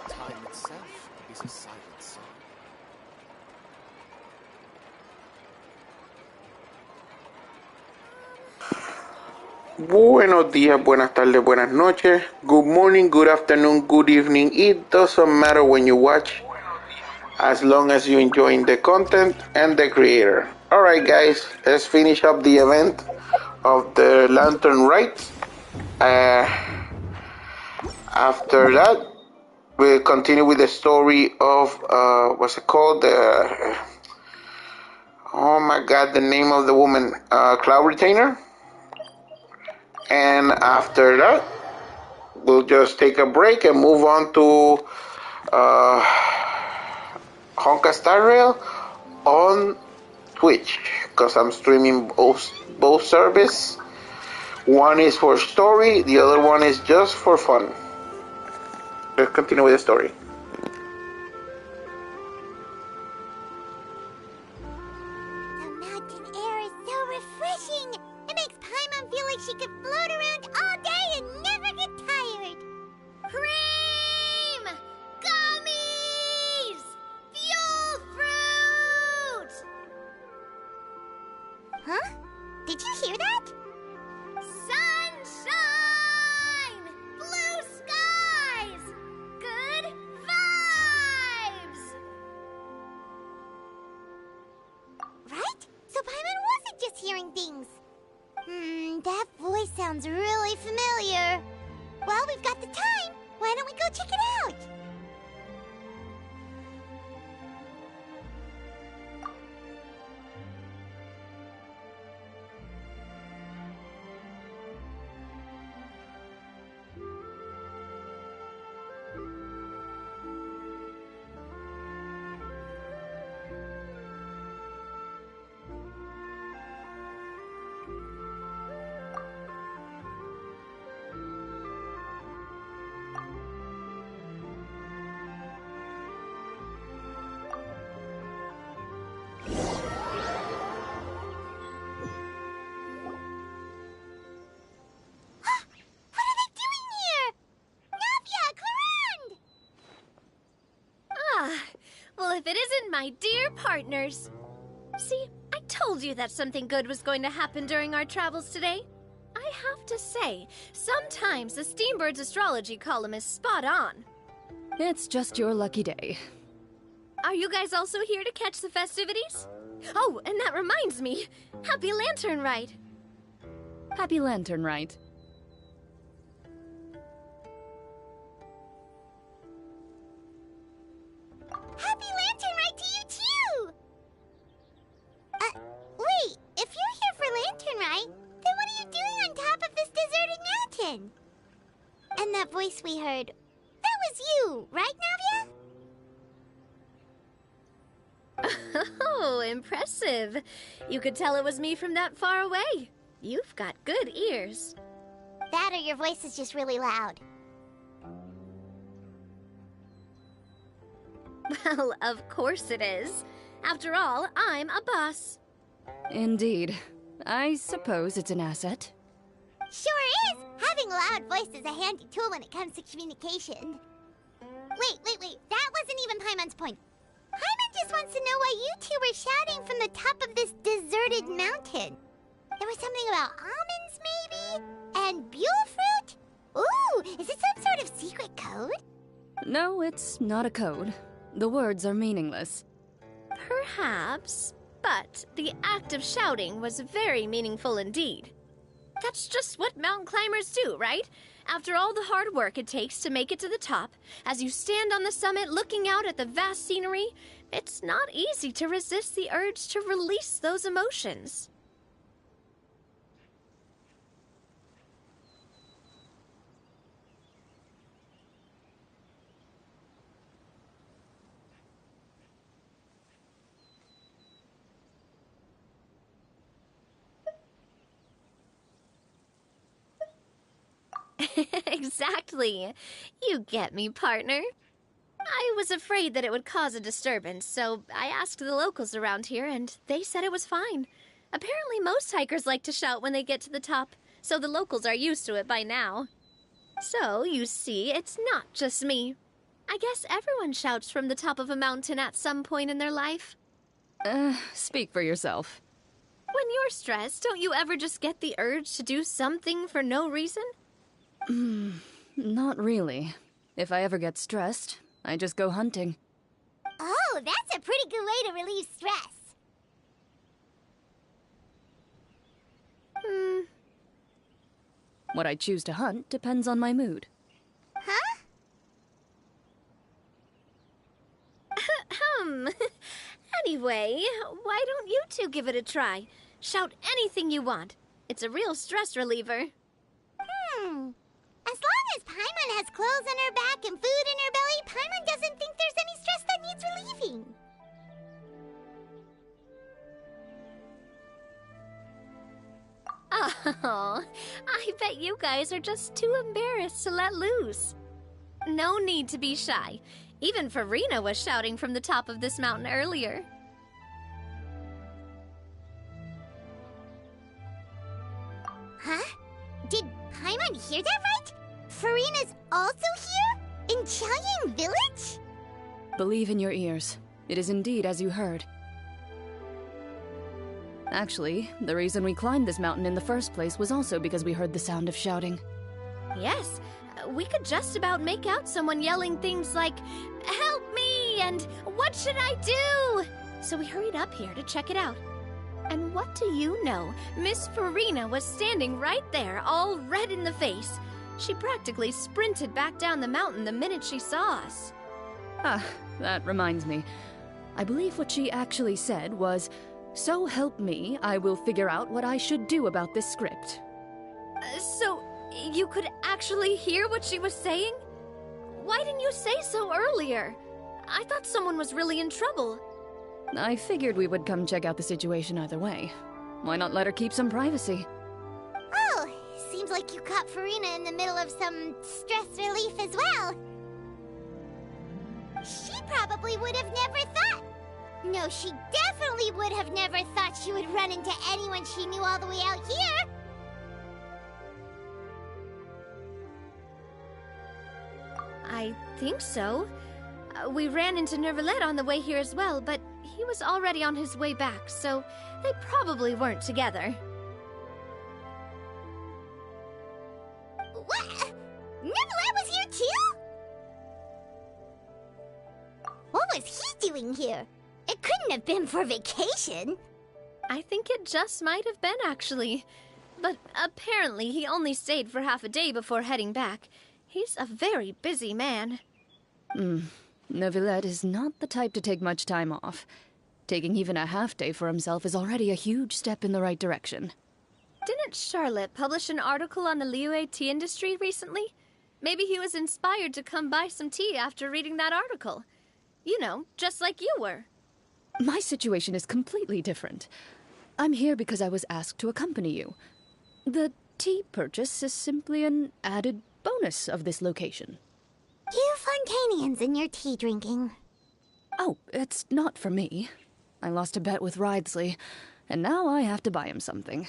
Time itself is a silent song. Buenos días, buenas tardes, buenas noches. Good morning, good afternoon, good evening. It doesn't matter when you watch, as long as you're enjoying the content and the creator. Alright guys, let's finish up the event of the Lantern Rites. After that, we'll continue with the story of, what's it called? Oh my god, the name of the woman, Cloud Retainer. And after that, we'll just take a break and move on to Honka Star Rail on Twitch, because I'm streaming both services. One is for story, the other one is just for fun. Let's continue with the story. The mountain air is so refreshing. It makes Paimon feel like she could float around all day and never get tired. Cream! Gummies! Fuel fruit! Huh? Did you hear that? Sunshine! Blue skies! Good vibes! Right? So Paimon wasn't just hearing things. That voice sounds really familiar. Well, we've got the time. Why don't we go check it out? If it isn't my dear partners. See, I told you that something good was going to happen during our travels today. I have to say, sometimes the Steambird's astrology column is spot on. It's just your lucky day. Are you guys also here to catch the festivities? Oh, and that reminds me. Happy Lantern Rite. Happy Lantern Rite. Happy Lantern Rite to you too! Wait, if you're here for Lantern Rite, then what are you doing on top of this deserted mountain? And that voice we heard, that was you, right, Navia? Oh, impressive. You could tell it was me from that far away. You've got good ears. That or your voice is just really loud. Well, of course it is. After all, I'm a boss. Indeed. I suppose it's an asset. Sure is! Having a loud voice is a handy tool when it comes to communication. Wait. That wasn't even Paimon's point. Paimon just wants to know why you two were shouting from the top of this deserted mountain. There was something about almonds, maybe? And buell fruit? Ooh, is it some sort of secret code? No, it's not a code. The words are meaningless. Perhaps, but the act of shouting was very meaningful indeed. That's just what mountain climbers do, right? After all the hard work it takes to make it to the top, as you stand on the summit looking out at the vast scenery, it's not easy to resist the urge to release those emotions. Exactly. You get me, partner. I was afraid that it would cause a disturbance, so I asked the locals around here, and they said it was fine. Apparently most hikers like to shout when they get to the top, so the locals are used to it by now. So, you see, it's not just me. I guess everyone shouts from the top of a mountain at some point in their life. Speak for yourself. When you're stressed, don't you ever just get the urge to do something for no reason? Not really. If I ever get stressed, I just go hunting. Oh, that's a pretty good way to relieve stress. What I choose to hunt depends on my mood. Huh? Anyway, why don't you two give it a try? Shout anything you want. It's a real stress reliever. As long as Paimon has clothes on her back and food in her belly, Paimon doesn't think there's any stress that needs relieving. Oh, I bet you guys are just too embarrassed to let loose. No need to be shy. Even Farina was shouting from the top of this mountain earlier. Huh? Did Paimon hear that right? Farina's also here? In Chiang Village? Believe in your ears. It is indeed as you heard. Actually, the reason we climbed this mountain in the first place was also because we heard the sound of shouting. Yes, we could just about make out someone yelling things like, "Help me!" and "What should I do?" So we hurried up here to check it out. And what do you know? Miss Farina was standing right there, all red in the face. She practically sprinted back down the mountain the minute she saw us. Ah, that reminds me. I believe what she actually said was, "So help me, I will figure out what I should do about this script." So, you could actually hear what she was saying? Why didn't you say so earlier? I thought someone was really in trouble. I figured we would come check out the situation either way. Why not let her keep some privacy? Oh, seems like you caught Farina in the middle of some stress relief as well. She probably would have never thought. No, she definitely would have never thought she would run into anyone she knew all the way out here. I think so. We ran into Nervalet on the way here as well, but he was already on his way back, so they probably weren't together. What? Nervalet was here too? What was he doing here? It couldn't have been for vacation. I think it just might have been, actually. But apparently he only stayed for half a day before heading back. He's a very busy man. Neuvillette is not the type to take much time off. Taking even a half day for himself is already a huge step in the right direction. Didn't Charlotte publish an article on the Liyue tea industry recently? Maybe he was inspired to come buy some tea after reading that article. You know, just like you were. My situation is completely different. I'm here because I was asked to accompany you. The tea purchase is simply an added bonus of this location. You Fontanians and your tea drinking. Oh, it's not for me. I lost a bet with Ridesley, and now I have to buy him something.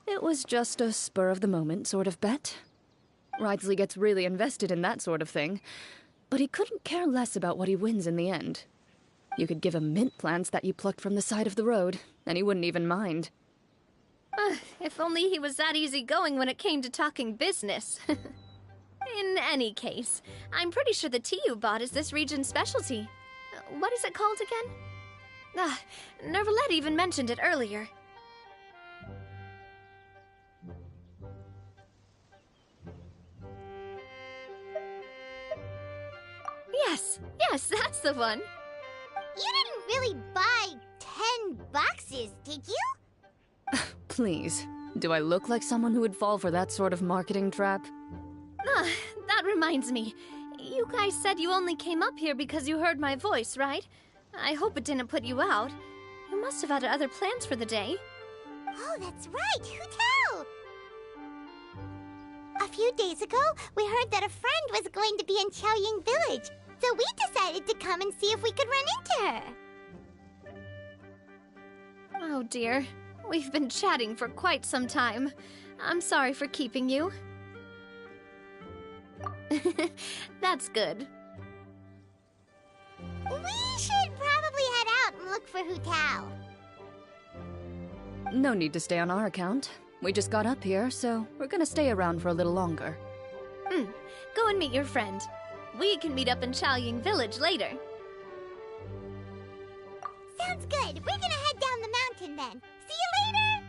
It was just a spur-of-the-moment sort of bet. Ridesley gets really invested in that sort of thing, but he couldn't care less about what he wins in the end. You could give him mint plants that you plucked from the side of the road, and he wouldn't even mind. If only he was that easygoing when it came to talking business. In any case, I'm pretty sure the tea you bought is this region's specialty. What is it called again? Nervalet even mentioned it earlier. Yes, that's the one. You didn't really buy 10 boxes, did you? Please, do I look like someone who would fall for that sort of marketing trap? That reminds me. You guys said you only came up here because you heard my voice, right? I hope it didn't put you out. You must have had other plans for the day. Oh, that's right, Hu-Tao! A few days ago, we heard that a friend was going to be in Qiaoying Village, so we decided to come and see if we could run into her. Oh dear. We've been chatting for quite some time. I'm sorry for keeping you. That's good. We should probably head out and look for Hu-Tao. No need to stay on our account. We just got up here, so we're gonna stay around for a little longer. Go and meet your friend. We can meet up in Qiaoying Village later. Sounds good. We're gonna head down the mountain then. See you later!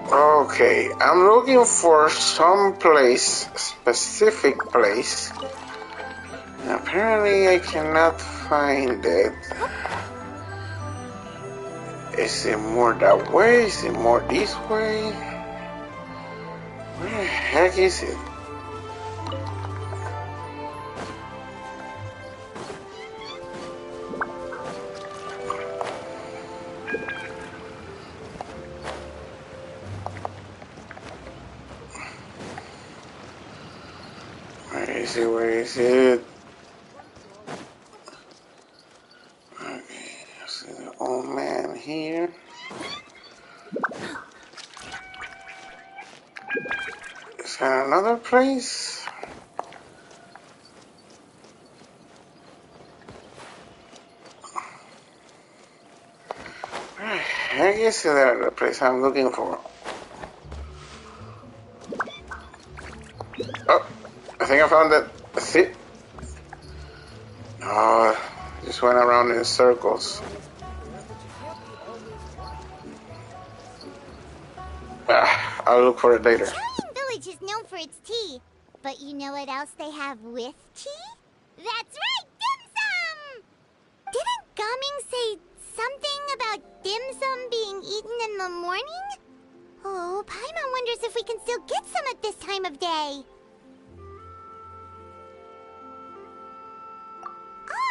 Okay, I'm looking for some place, specific place. Apparently I cannot find it. Is it more that way? Is it more this way? Where the heck is it? Where is it? Where is it? Okay, I see the old man here. Is that another place? Where the heck is that the place I'm looking for? Oh, I think I found it. That's it. Oh, just went around in circles. I'll look for it later. Qiaoying Village is known for its tea, but you know what else they have with tea? That's right, dim sum! Didn't Gaming say something about dim sum being eaten in the morning? Oh, Paimon wonders if we can still get some at this time of day.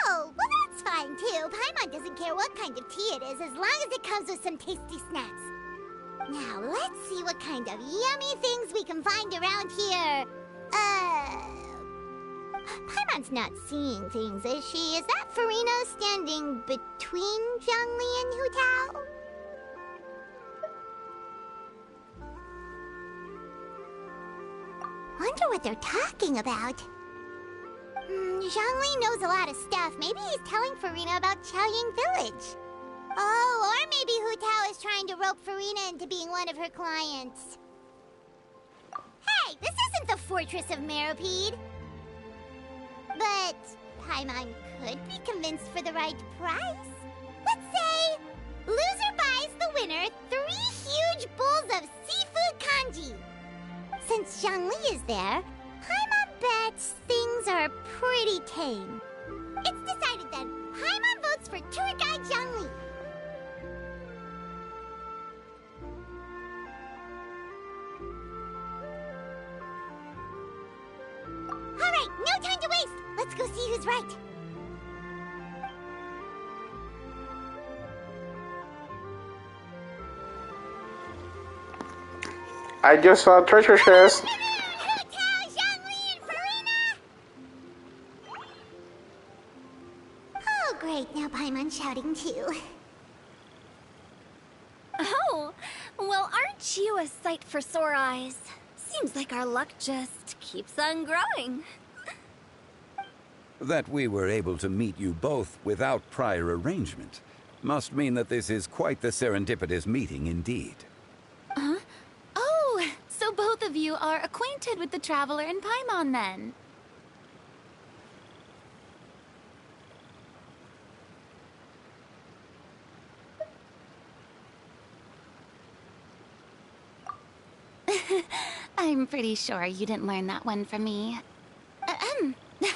Oh, well that's fine too. Paimon doesn't care what kind of tea it is as long as it comes with some tasty snacks. Now, let's see what kind of yummy things we can find around here. Paimon's not seeing things, is she? Is that Farina standing between Zhongli and Hu-Tao? Wonder what they're talking about. Zhongli knows a lot of stuff. Maybe he's telling Farina about Qiaoying Village. Oh, or maybe Hu-Tao is trying to rope Farina into being one of her clients. Hey, this isn't the Fortress of Meropide. But Paimon could be convinced for the right price. Let's say, loser buys the winner 3 huge bowls of seafood kanji. Since Zhongli is there, Paimon bets things are pretty tame. It's decided then. Paimon votes for tour guide Zhongli. Alright, Alright, no time to waste! Let's go see who's right. I just saw a treasure chest. Oh, great. Now Paimon's shouting too. Oh, well, aren't you a sight for sore eyes? Seems like our luck just keeps on growing. That we were able to meet you both without prior arrangement must mean that this is quite the serendipitous meeting indeed. Huh? Oh, so both of you are acquainted with the Traveler and Paimon then? I'm pretty sure you didn't learn that one from me.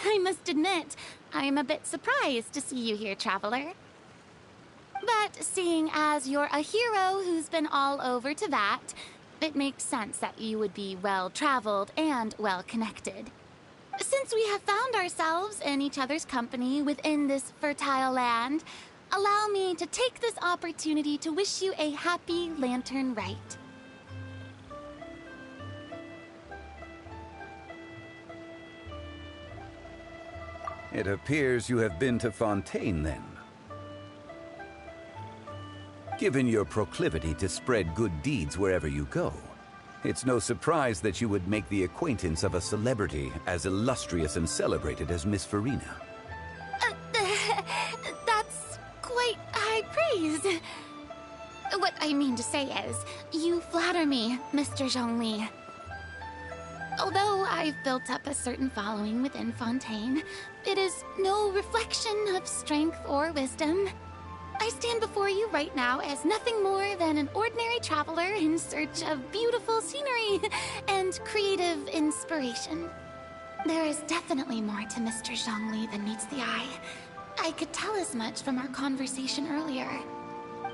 I must admit, I'm a bit surprised to see you here, Traveler. But seeing as you're a hero who's been all over Teyvat, it makes sense that you would be well-traveled and well-connected. Since we have found ourselves in each other's company within this fertile land, allow me to take this opportunity to wish you a happy Lantern Rite. It appears you have been to Fontaine, then. Given your proclivity to spread good deeds wherever you go, it's no surprise that you would make the acquaintance of a celebrity as illustrious and celebrated as Miss Farina. That's quite high praise. What I mean to say is, you flatter me, Mr. Zhongli. Although I've built up a certain following within Fontaine, it is no reflection of strength or wisdom. I stand before you right now as nothing more than an ordinary traveler in search of beautiful scenery and creative inspiration. There is definitely more to Mr. Zhongli than meets the eye. I could tell as much from our conversation earlier.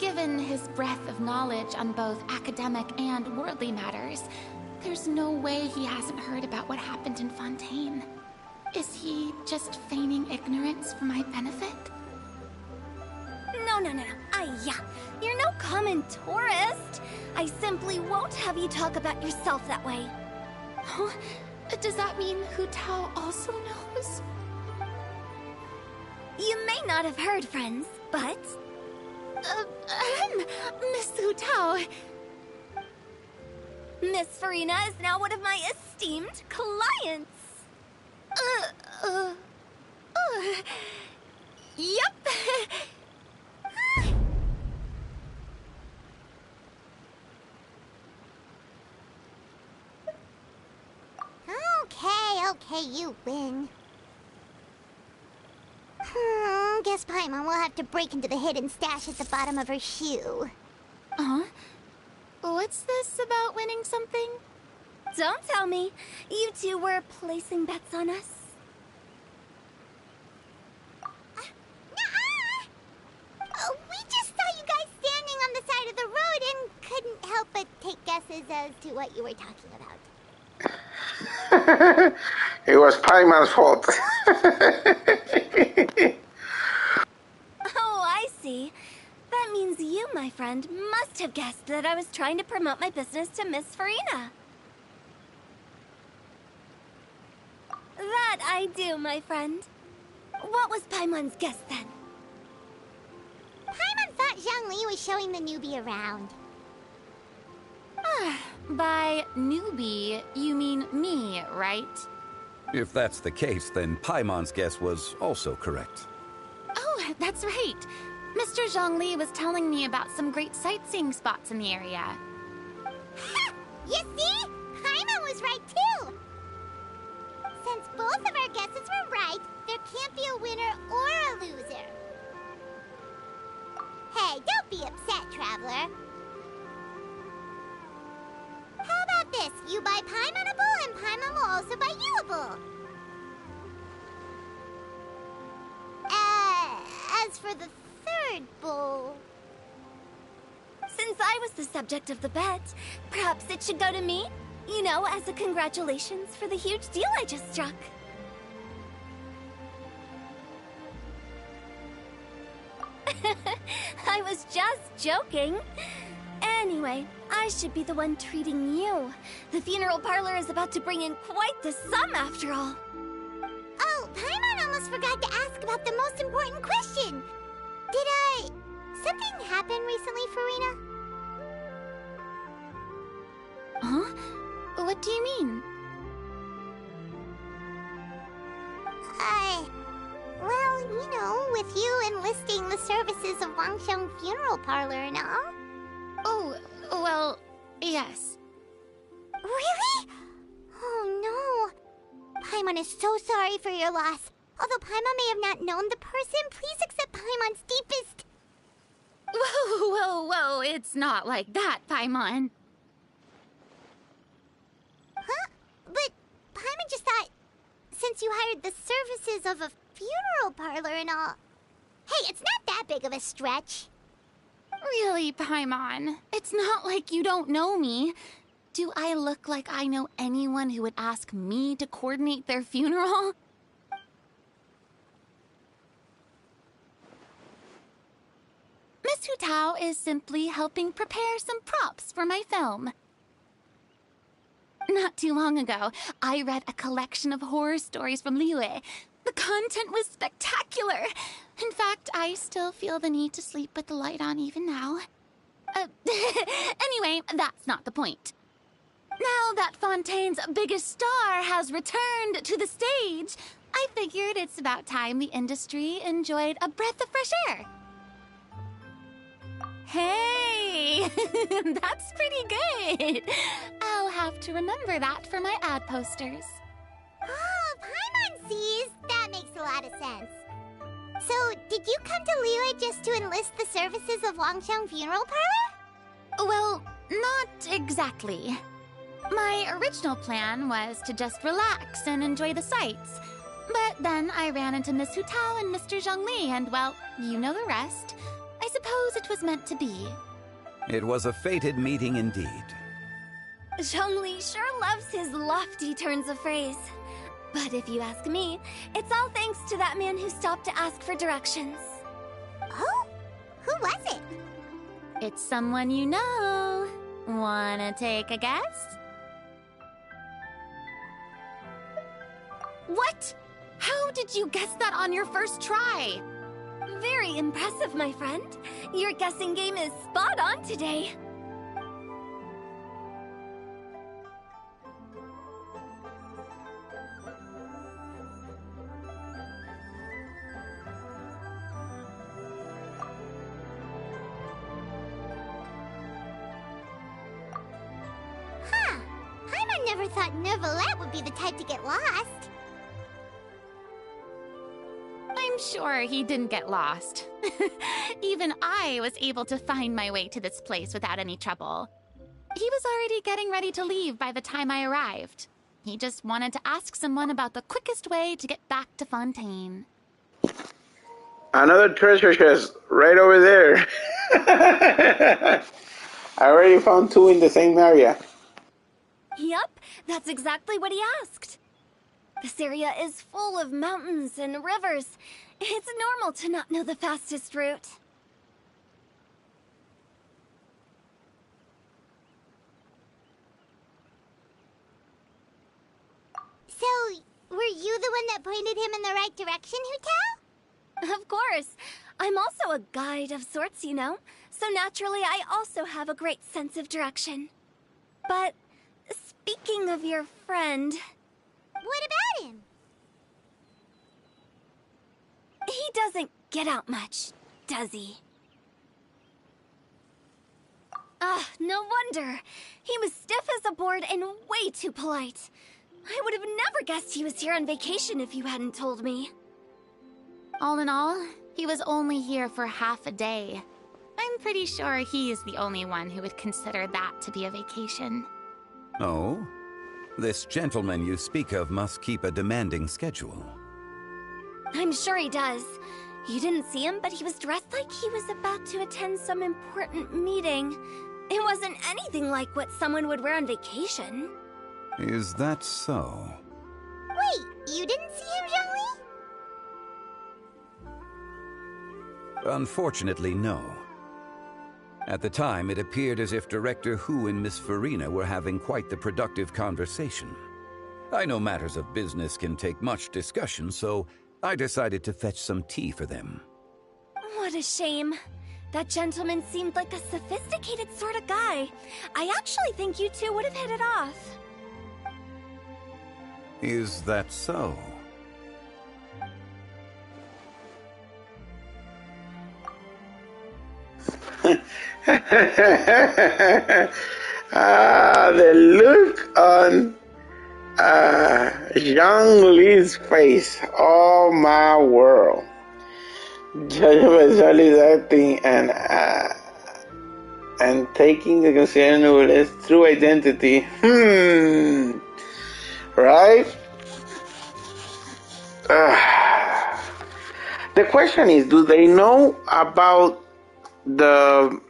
Given his breadth of knowledge on both academic and worldly matters, there's no way he hasn't heard about what happened in Fontaine. Is he just feigning ignorance for my benefit? No. You're no common tourist. I simply won't have you talk about yourself that way. Huh? Does that mean Hu Tao also knows? You may not have heard, friends, but... Miss Hu Tao... Miss Farina is now one of my esteemed clients. Yep. Okay, you win. Guess Paimon will have to break into the hidden stash at the bottom of her shoe. Huh? What's this about winning something? Don't tell me. You two were placing bets on us. We just saw you guys standing on the side of the road and couldn't help but take guesses as to what you were talking about. It was Paimon's fault. Oh, I see. That means you, my friend, must have guessed that I was trying to promote my business to Miss Farina. That I do, my friend. What was Paimon's guess then? Paimon thought Zhongli was showing the newbie around. By newbie, you mean me, right? If that's the case, then Paimon's guess was also correct. Oh, that's right. Mr. Zhongli was telling me about some great sightseeing spots in the area. Ha! You see? Paimon was right too! Since both of our guesses were right, there can't be a winner or a loser. Hey, don't be upset, Traveler. How about this? You buy Paimonable and Paimon will also buy youable. As for the third bowl... Since I was the subject of the bet, perhaps it should go to me? You know, as a congratulations for the huge deal I just struck. just joking. Anyway, I should be the one treating you. The funeral parlor is about to bring in quite the sum after all. Oh, Paimon almost forgot to ask about the most important question. Did, something happen recently, Farina? Huh? What do you mean? Well, you know, with you enlisting the services of Wangsheng Funeral Parlor and all. Oh, well, yes. Really? Oh no. Paimon is so sorry for your loss. Although Paimon may have not known the person, please accept Paimon's deepest... Whoa, it's not like that, Paimon. Huh? But Paimon just thought, since you hired the services of a funeral parlor and all... Hey, it's not that big of a stretch. Really, Paimon? It's not like you don't know me. Do I look like I know anyone who would ask me to coordinate their funeral? Miss Hu Tao is simply helping prepare some props for my film. Not too long ago, I read a collection of horror stories from Liyue. The content was spectacular. In fact, I still feel the need to sleep with the light on even now. Anyway, that's not the point. Now that Fontaine's biggest star has returned to the stage, I figured it's about time the industry enjoyed a breath of fresh air. Hey, that's pretty good. I'll have to remember that for my ad posters. Oh, Paimon sees. That makes a lot of sense. So, did you come to Liyue just to enlist the services of Wangsheng Funeral Parlor? Well, not exactly. My original plan was to just relax and enjoy the sights. But then I ran into Miss Hu Tao and Mr. Zhongli, and well, you know the rest. I suppose it was meant to be. It was a fated meeting indeed. Zhongli sure loves his lofty turns of phrase. But if you ask me, it's all thanks to that man who stopped to ask for directions. Oh? Who was it? It's someone you know. Wanna take a guess? What? How did you guess that on your first try? Very impressive, my friend. Your guessing game is spot on today. Huh. Paimon never thought Neuvillette would be the type to get lost. I'm sure he didn't get lost. Even I was able to find my way to this place without any trouble. He was already getting ready to leave by the time I arrived. He just wanted to ask someone about the quickest way to get back to Fontaine. Another treasure chest right over there. I already found two in the same area. Yup, that's exactly what he asked. This area is full of mountains and rivers. It's normal to not know the fastest route. So, were you the one that pointed him in the right direction, Hu Tao? Of course. I'm also a guide of sorts, you know. So naturally, I also have a great sense of direction. But speaking of your friend... What about him? He doesn't get out much, does he? No wonder. He was stiff as a board and way too polite. I would have never guessed he was here on vacation if you hadn't told me. All in all, he was only here for half a day. I'm pretty sure he's the only one who would consider that to be a vacation. Oh? This gentleman you speak of must keep a demanding schedule. I'm sure he does. You didn't see him, but he was dressed like he was about to attend some important meeting. It wasn't anything like what someone would wear on vacation. Is that so? Wait, you didn't see him, Zhongli? Unfortunately, no. At the time, it appeared as if Director Hu and Miss Farina were having quite the productive conversation. I know matters of business can take much discussion, so I decided to fetch some tea for them. What a shame. That gentleman seemed like a sophisticated sort of guy. I actually think you two would have hit it off. Is that so? The look on Zhang Li's face. Oh my world. Judge Basal is acting and taking the consideration of his true identity. Right? The question is, do they know about the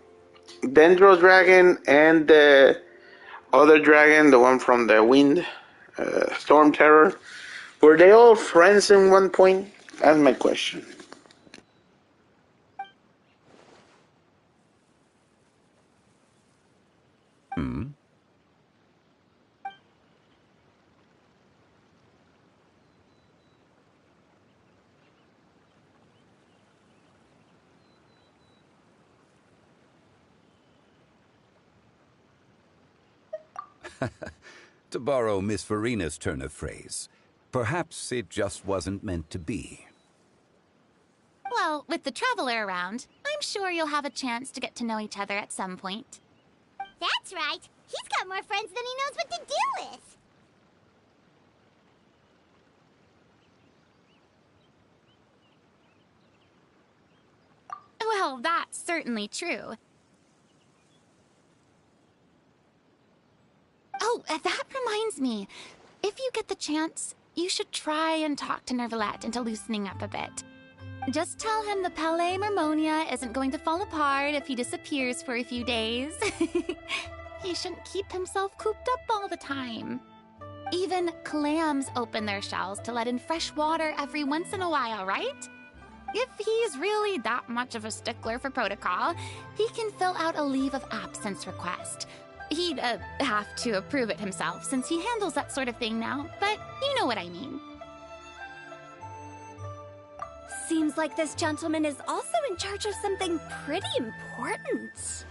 Dendro dragon and the other dragon, the one from the wind, Storm Terror? Were they all friends in one point? That's my question. To borrow Miss Farina's turn of phrase, perhaps it just wasn't meant to be. Well, with the Traveler around, I'm sure you'll have a chance to get to know each other at some point. That's right. He's got more friends than he knows what to do with. Well, that's certainly true. Oh, that reminds me. If you get the chance, you should try and talk to Nervalette into loosening up a bit. Just tell him the Palais Mermonia isn't going to fall apart if he disappears for a few days. He shouldn't keep himself cooped up all the time. Even clams open their shells to let in fresh water every once in a while, right? If he's really that much of a stickler for protocol, he can fill out a leave of absence request. He'd have to approve it himself since he handles that sort of thing now, but you know what I mean. Seems like this gentleman is also in charge of something pretty important.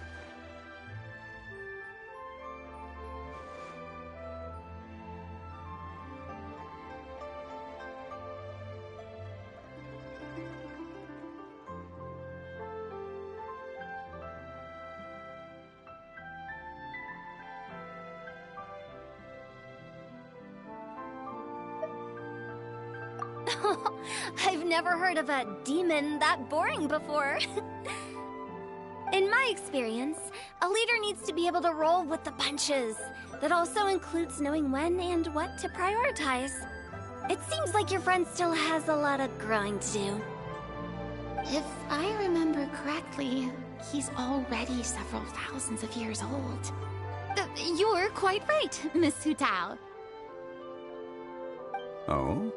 I've never heard of a demon that boring before. In my experience, a leader needs to be able to roll with the punches. That also includes knowing when and what to prioritize. It seems like your friend still has a lot of growing to do. If I remember correctly, he's already several thousands of years old. You're quite right, Miss Hutao. Oh?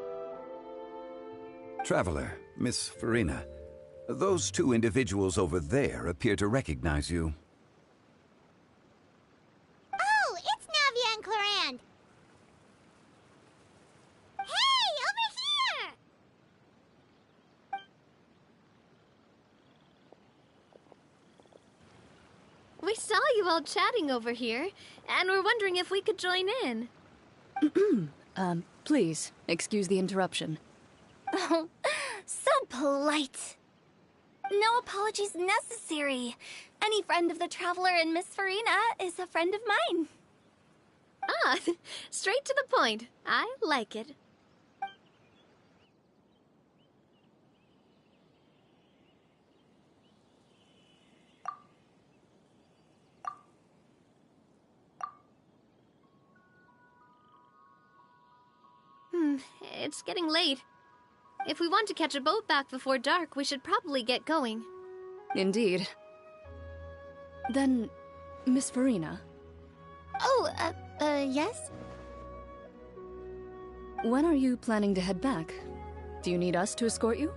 Traveler, Miss Farina, those two individuals over there appear to recognize you. Oh, it's Navia and Clarand. Hey, over here! We saw you all chatting over here, and we're wondering if we could join in. Please, excuse the interruption. Oh, so polite. No apologies necessary. Any friend of the Traveler and Miss Farina is a friend of mine. Ah, straight to the point. I like it. It's getting late. If we want to catch a boat back before dark, we should probably get going. Indeed. Then, Miss Farina, Oh, yes? when are you planning to head back? Do you need us to escort you?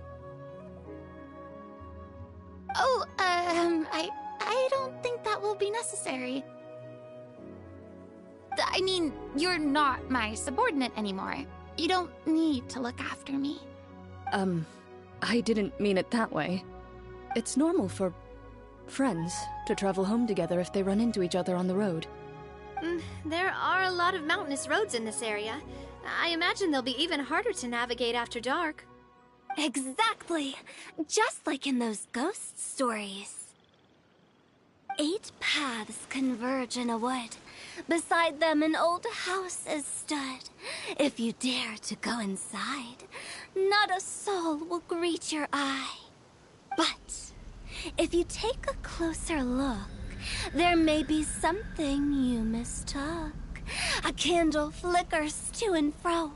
Oh, I don't think you're not my subordinate anymore. You don't need to look after me. I didn't mean it that way. It's normal for friends to travel home together if they run into each other on the road. There are a lot of mountainous roads in this area. I imagine they'll be even harder to navigate after dark. Exactly. Just like in those ghost stories. 8 paths converge in a wood. Beside them an old house is stood. If you dare to go inside, not a soul will greet your eye. But if you take a closer look, there may be something you mistook. A candle flickers to and fro,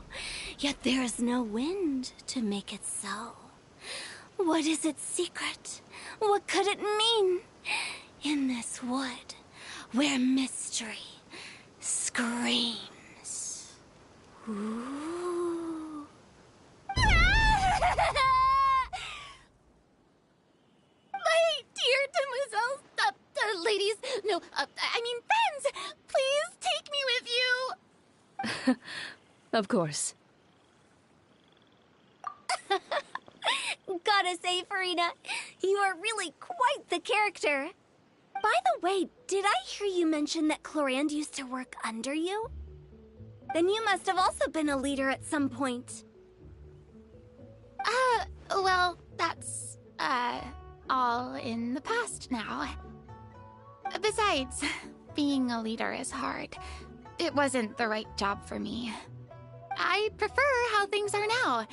yet there is no wind to make it so. What is its secret? What could it mean? In this wood, where mystery screams. Ooh. My dear demoiselles, ladies, no, I mean friends, please take me with you. Of course. Gotta say, Farina, you are really quite the character. By the way, did I hear you mention that Clorand used to work under you? Then you must have also been a leader at some point. Well, that's, all in the past now. Besides, being a leader is hard. It wasn't the right job for me. I prefer how things are now.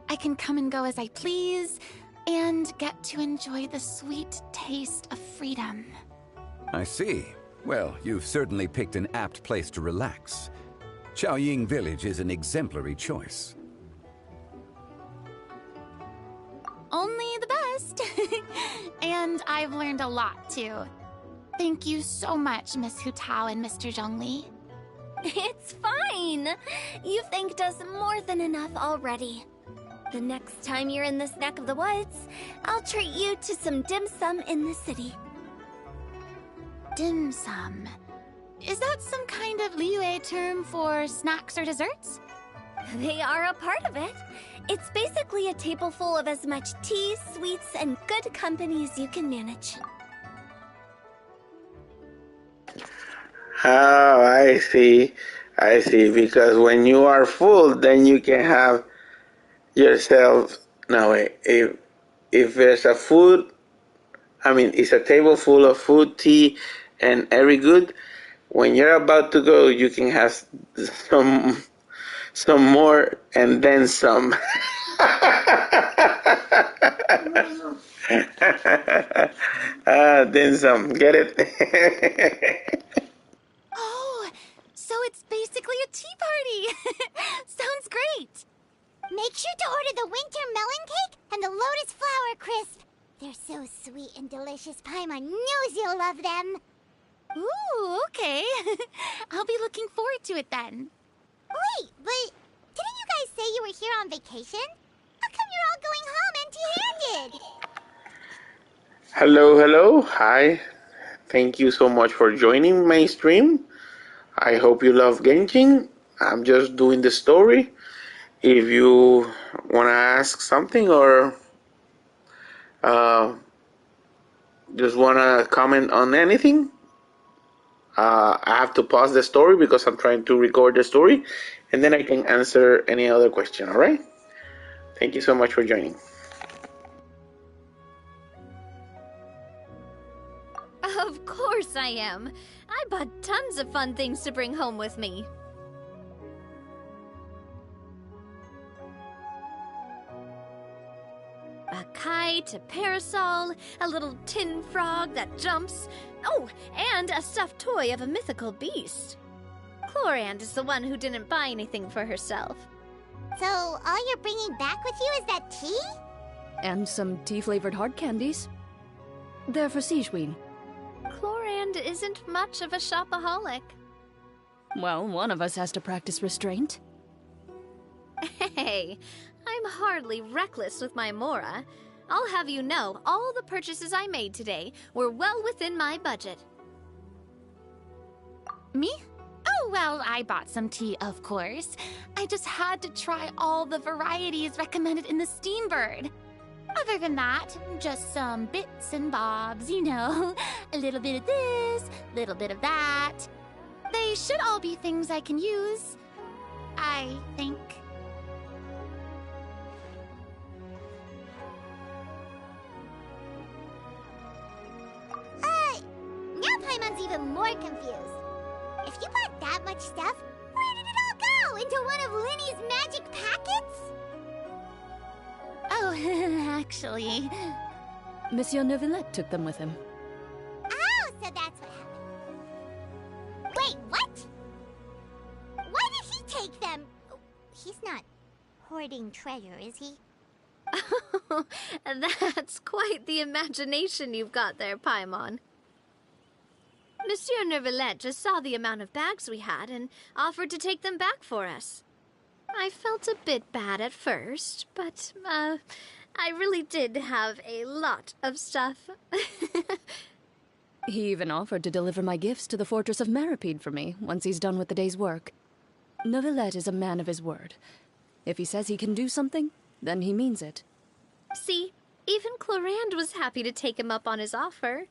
I can come and go as I please, and get to enjoy the sweet taste of freedom. I see. Well, you've certainly picked an apt place to relax. Xiaoying Village is an exemplary choice. Only the best. And I've learned a lot, too. Thank you so much, Miss Hu Tao and Mr. Zhongli. It's fine. You thanked us more than enough already. The next time you're in this neck of the woods, I'll treat you to some dim sum in the city. Dim sum. Is that some kind of Liyue term for snacks or desserts? They are a part of it. It's basically a table full of as much tea, sweets, and good company as you can manage. Oh, I see. I see. Because when you are full, then you can have yourself. No, wait. If there's a food, I mean, it's a table full of food, tea, and every good. When you're about to go, you can have some more, and then some. Then some. Get it? Oh, so it's basically a tea party. Sounds great. Make sure to order the winter melon cake and the lotus flower crisp. They're so sweet and delicious. Paimon knows you'll love them. Ooh, okay. I'll be looking forward to it then. Wait, but didn't you guys say you were here on vacation? How come you're all going home empty-handed? Hello, hello. Hi. Thank you so much for joining my stream. I hope you love Genshin. I'm just doing the story. If you want to ask something or just want to comment on anything, I have to pause the story because I'm trying to record the story, and then I can answer any other question, all right? Thank you so much for joining. Of course I am. I bought tons of fun things to bring home with me. A kite, a parasol, a little tin frog that jumps. Oh, and a stuffed toy of a mythical beast. Clorand is the one who didn't buy anything for herself. So all you're bringing back with you is that tea? And some tea-flavored hard candies. They're for Sigewin. Clorand isn't much of a shopaholic. Well, one of us has to practice restraint. Hey, I'm hardly reckless with my Mora. I'll have you know, all the purchases I made today were well within my budget. Me? Oh, Oh, well, I bought some tea, of course. I just had to try all the varieties recommended in the Steambird. Other than that, just some bits and bobs, you know. A little bit of this, a little bit of that. They should all be things I can use, I think. Now Paimon's even more confused. If you bought that much stuff, where did it all go? Into one of Linny's magic packets? Oh, actually... Monsieur Neuvillette took them with him. Oh, so that's what happened. Wait, what? Why did he take them? He's not hoarding treasure, is he? That's quite the imagination you've got there, Paimon. Monsieur Neuvillette just saw the amount of bags we had and offered to take them back for us. I felt a bit bad at first, but, I really did have a lot of stuff. He even offered to deliver my gifts to the Fortress of Meripede for me once he's done with the day's work. Neuvillette is a man of his word. If he says he can do something, then he means it. See, even Clorand was happy to take him up on his offer.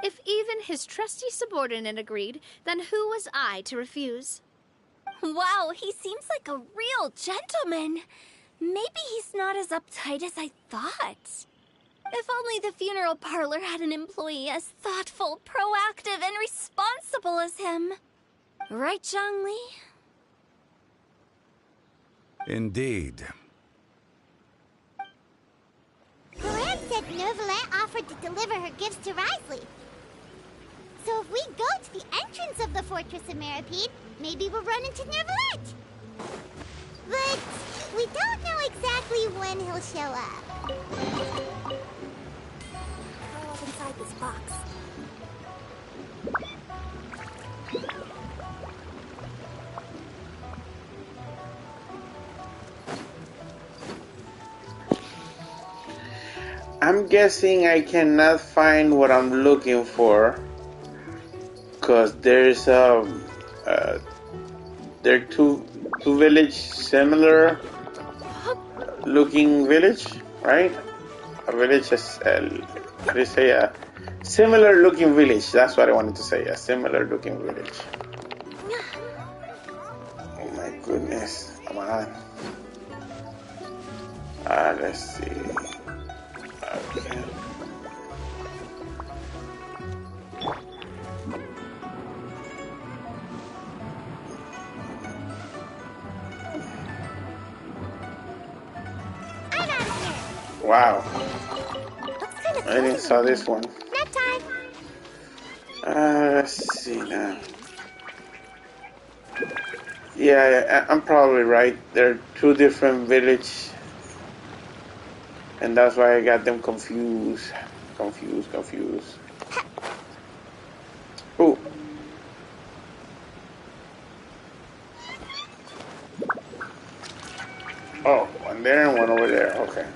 If even his trusty subordinate agreed, then who was I to refuse? Wow, he seems like a real gentleman. Maybe he's not as uptight as I thought. If only the funeral parlor had an employee as thoughtful, proactive, and responsible as him. Right, Zhongli? Indeed. Clorand said Neuvillette offered to deliver her gifts to Risley. So if we go to the entrance of the Fortress of Meripede, maybe we'll run into Neuvillette. But we don't know exactly when he'll show up. Curl up inside this box. I'm guessing I cannot find what I'm looking for. Because there's there are two village similar looking village, right? A village is how do you say a similar looking village? That's what I wanted to say. A similar looking village. Oh my goodness! Come on. Let's see. Okay. Wow. I didn't saw this one. Nap time. Let's see now. Yeah, I'm probably right. There are two different villages. And that's why I got them confused. Confused. Ooh. Oh, one there and one over there. Okay.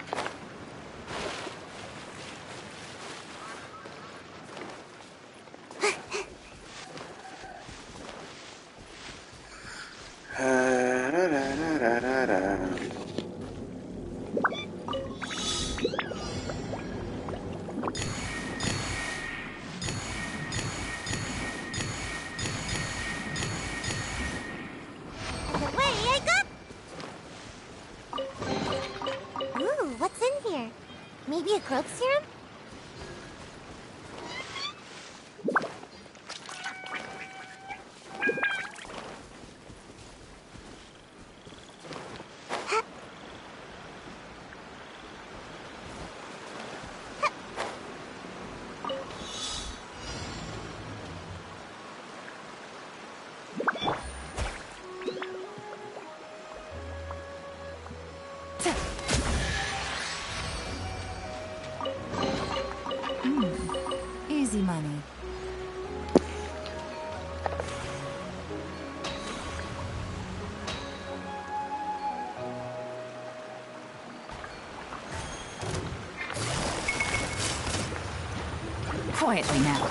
Maybe a growth serum? Easy money. Quietly now.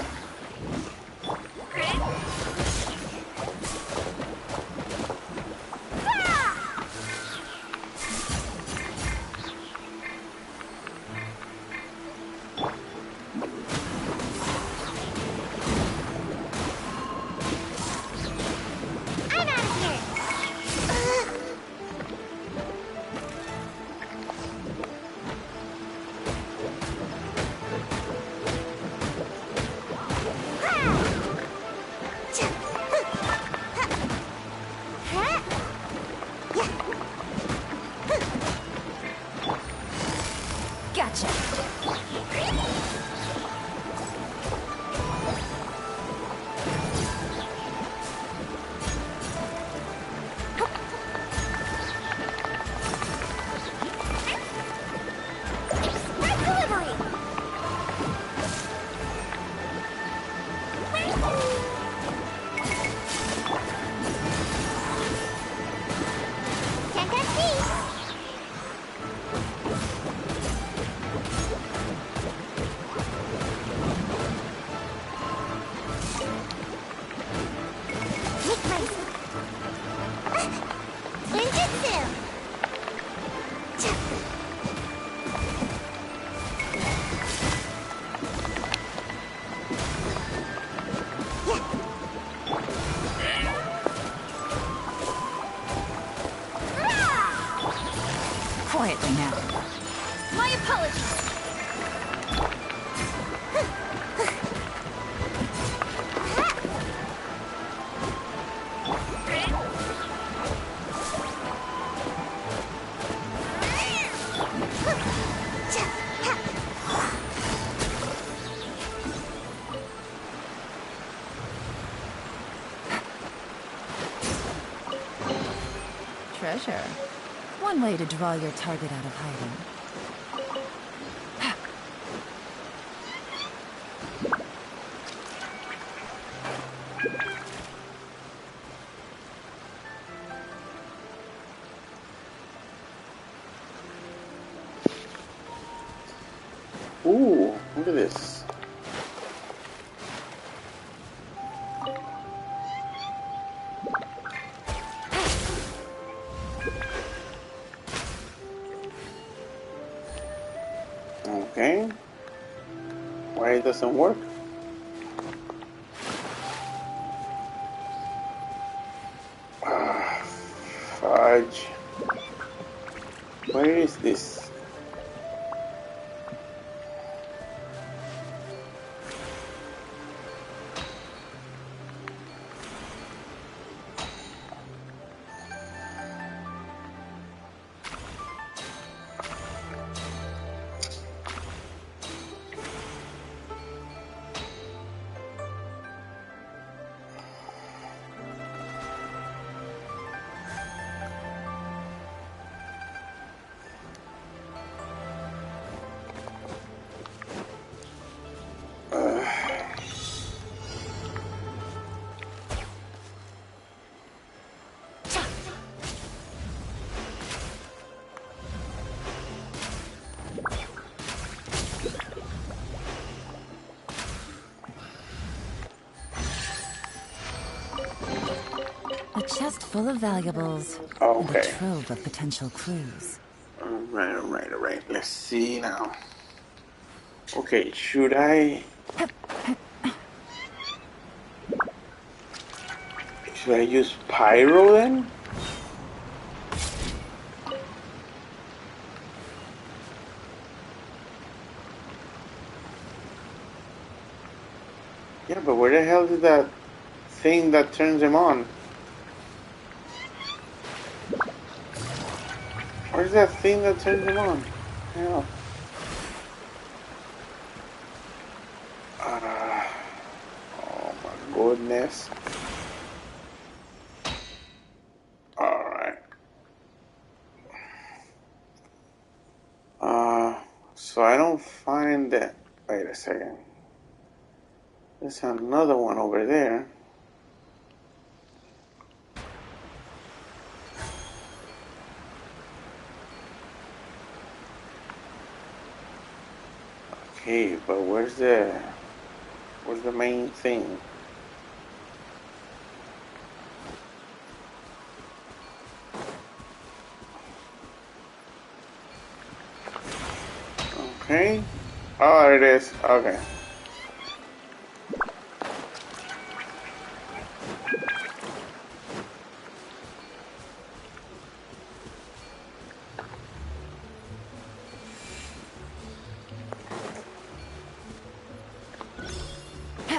quietly now. My apologies. Treasure. One way to draw your target out of hiding. Ooh, look at this. Okay. Why it doesn't work? Fudge. Where is this? A chest full of valuables. And a Okay. trove of potential clues. Alright. Let's see now. Okay, should I use pyro then? Yeah, but where the hell is that thing that turns him on? Where's that thing that turns him on? Yeah. Oh my goodness. Alright. So I don't find that. Wait a second. There's another one over there. Okay, but where's the main thing? Okay. Oh, there it is. Okay.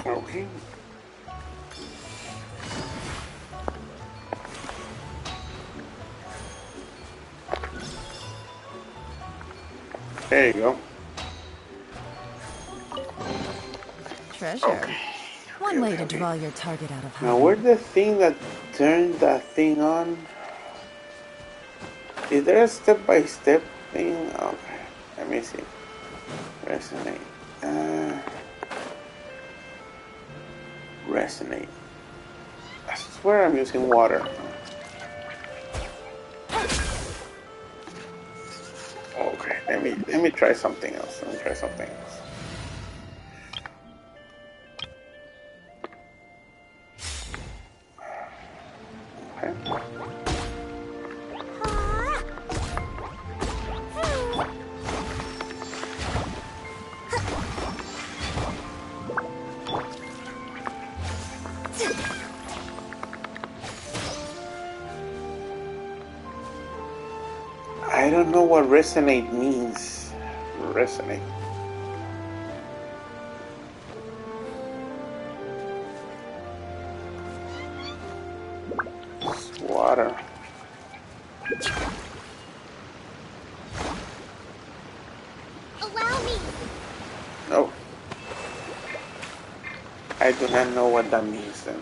Okay. There you go. Treasure. Okay. One way to draw your target out of hiding. Now, where's the thing that turns that thing on? Is there a step-by-step thing? Okay. Let me see. Resonate. Resonate. I swear I'm using water. Okay, let me try something else. Okay. I I don't know what resonate means. Resonate. It's water. Allow me. No. I do not know what that means then.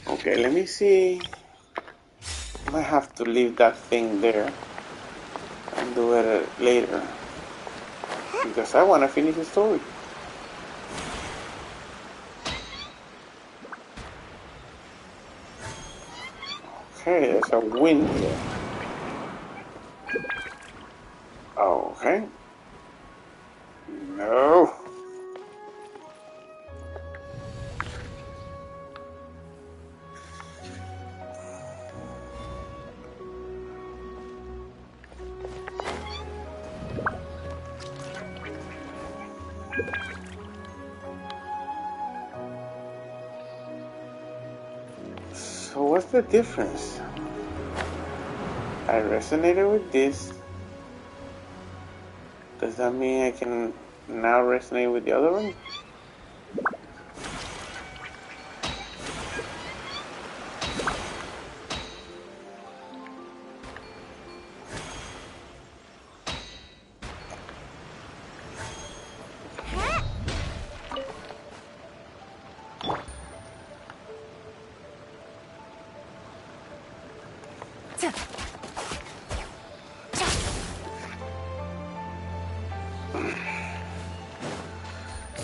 Okay, let me see. I might have to leave that thing there and do it later because I want to finish the story. Okay, there's a wind here. Okay. No. So what's the difference? I resonated with this. Does that mean I can now resonate with the other one?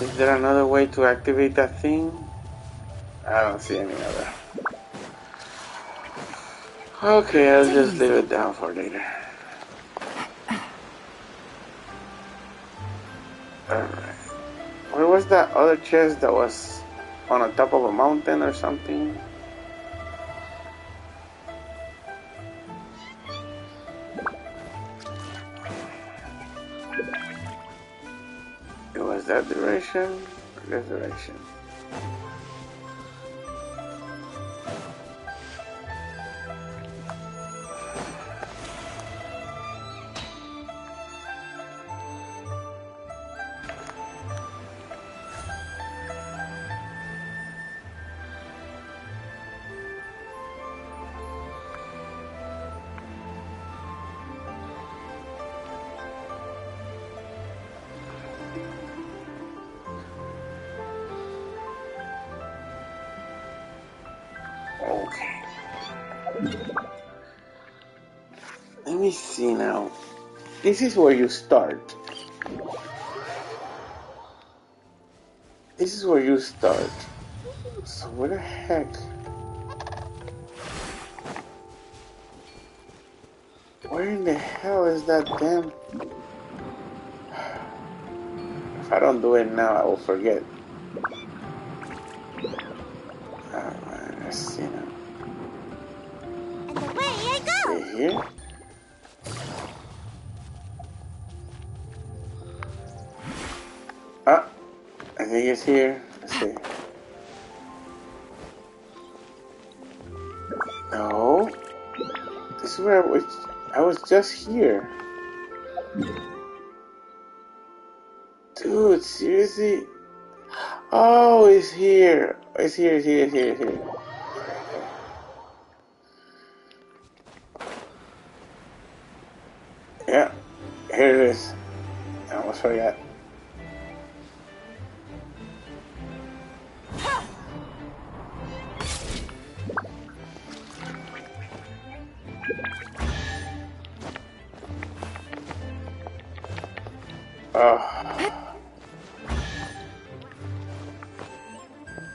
Is there another way to activate that thing? I don't see any other. Okay, I'll just leave it down for later. Alright. Where was that other chest that was on the top of a mountain or something? It was that direction or this direction? Okay. Let me see now. This is where you start. This is where you start. So where the heck? Where in the hell is that damn? If I don't do it now, I will forget. Alright, let's see now. And away I go. Is it here? Ah, I think it's here. Let's see. No. This is where I was just here. Dude, seriously? Oh, it's here. It's here, it's here, it's here, it's here. Yeah, here it is. I almost forgot. Oh.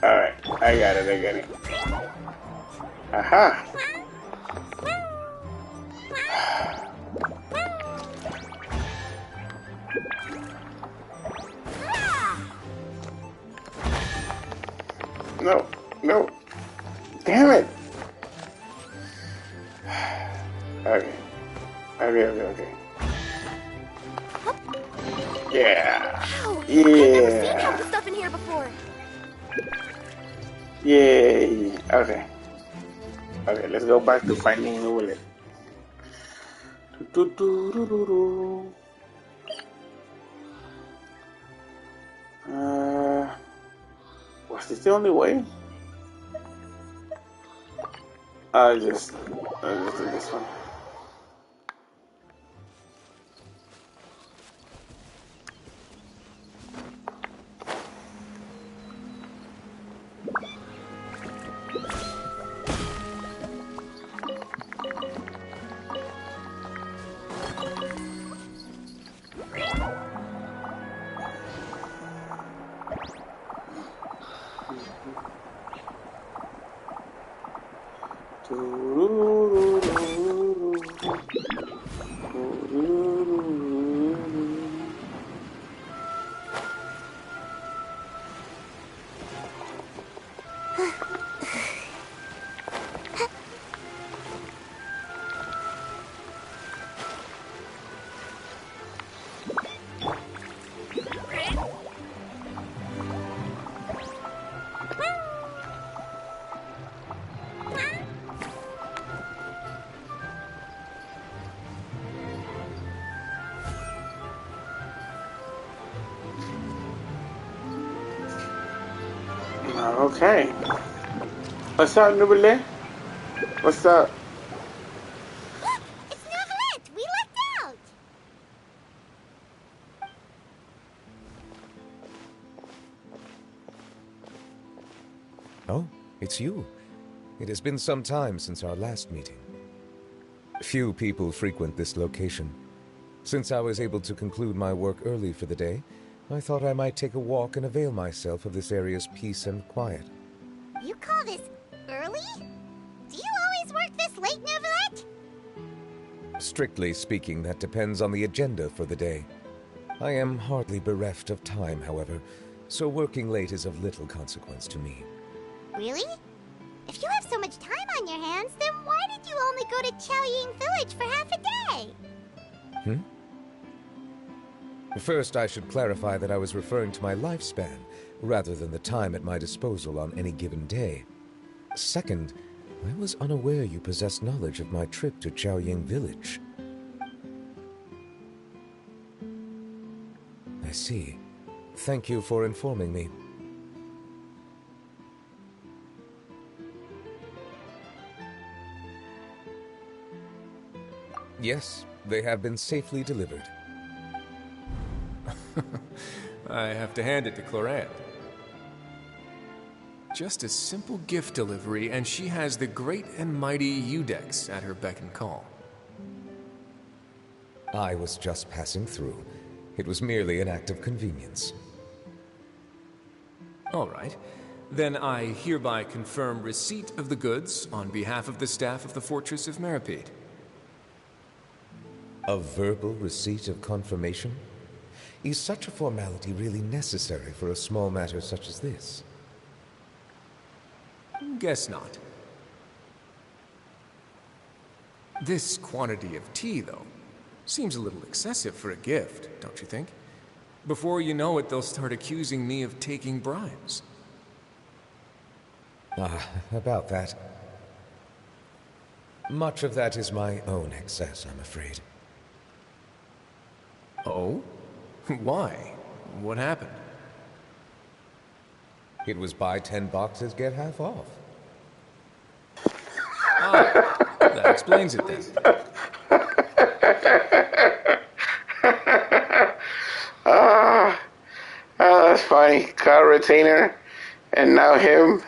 Alright, I got it. Aha! No. Damn it! Okay. Okay. Yeah. Wow! I've never seen half the Yeah. stuff in here before. Yay. Okay. Okay, let's go back to finding Nubile. Was this the only way? I'll just do this one. Okay. What's up, Nubile? What's up? Look! It's Novelette! We lucked out! Oh, it's you. It has been some time since our last meeting. Few people frequent this location. Since I was able to conclude my work early for the day, I thought I might take a walk and avail myself of this area's peace and quiet. You call this early? Do you always work this late, Novelette? Strictly speaking, that depends on the agenda for the day. I am hardly bereft of time, however, so working late is of little consequence to me. Really? If you have so much time on your hands, then why did you only go to Chaoying Village for half a day? First, I should clarify that I was referring to my lifespan, rather than the time at my disposal on any given day. Second, I was unaware you possessed knowledge of my trip to Chaoying Village. I see. Thank you for informing me. Yes, they have been safely delivered. I have to hand it to Clorette. Just a simple gift delivery, and she has the great and mighty Udex at her beck and call. I was just passing through. It was merely an act of convenience. All right. Then I hereby confirm receipt of the goods on behalf of the staff of the Fortress of Meripede. A verbal receipt of confirmation? Is such a formality really necessary for a small matter such as this? Guess not. This quantity of tea, though, seems a little excessive for a gift, don't you think? Before you know it, they'll start accusing me of taking bribes. About that. Much of that is my own excess, I'm afraid. Oh? Why? What happened? It was buy 10 boxes, get half off. That explains it then. That's funny. Car retainer, and now him.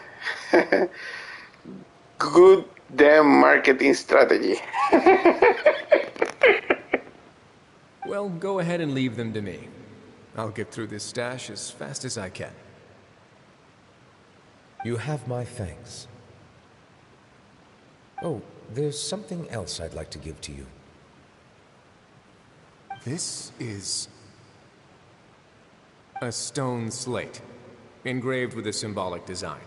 Good damn marketing strategy. Well, go ahead and leave them to me. I'll get through this stash as fast as I can. You have my thanks. Oh, there's something else I'd like to give to you. This is a stone slate, engraved with a symbolic design.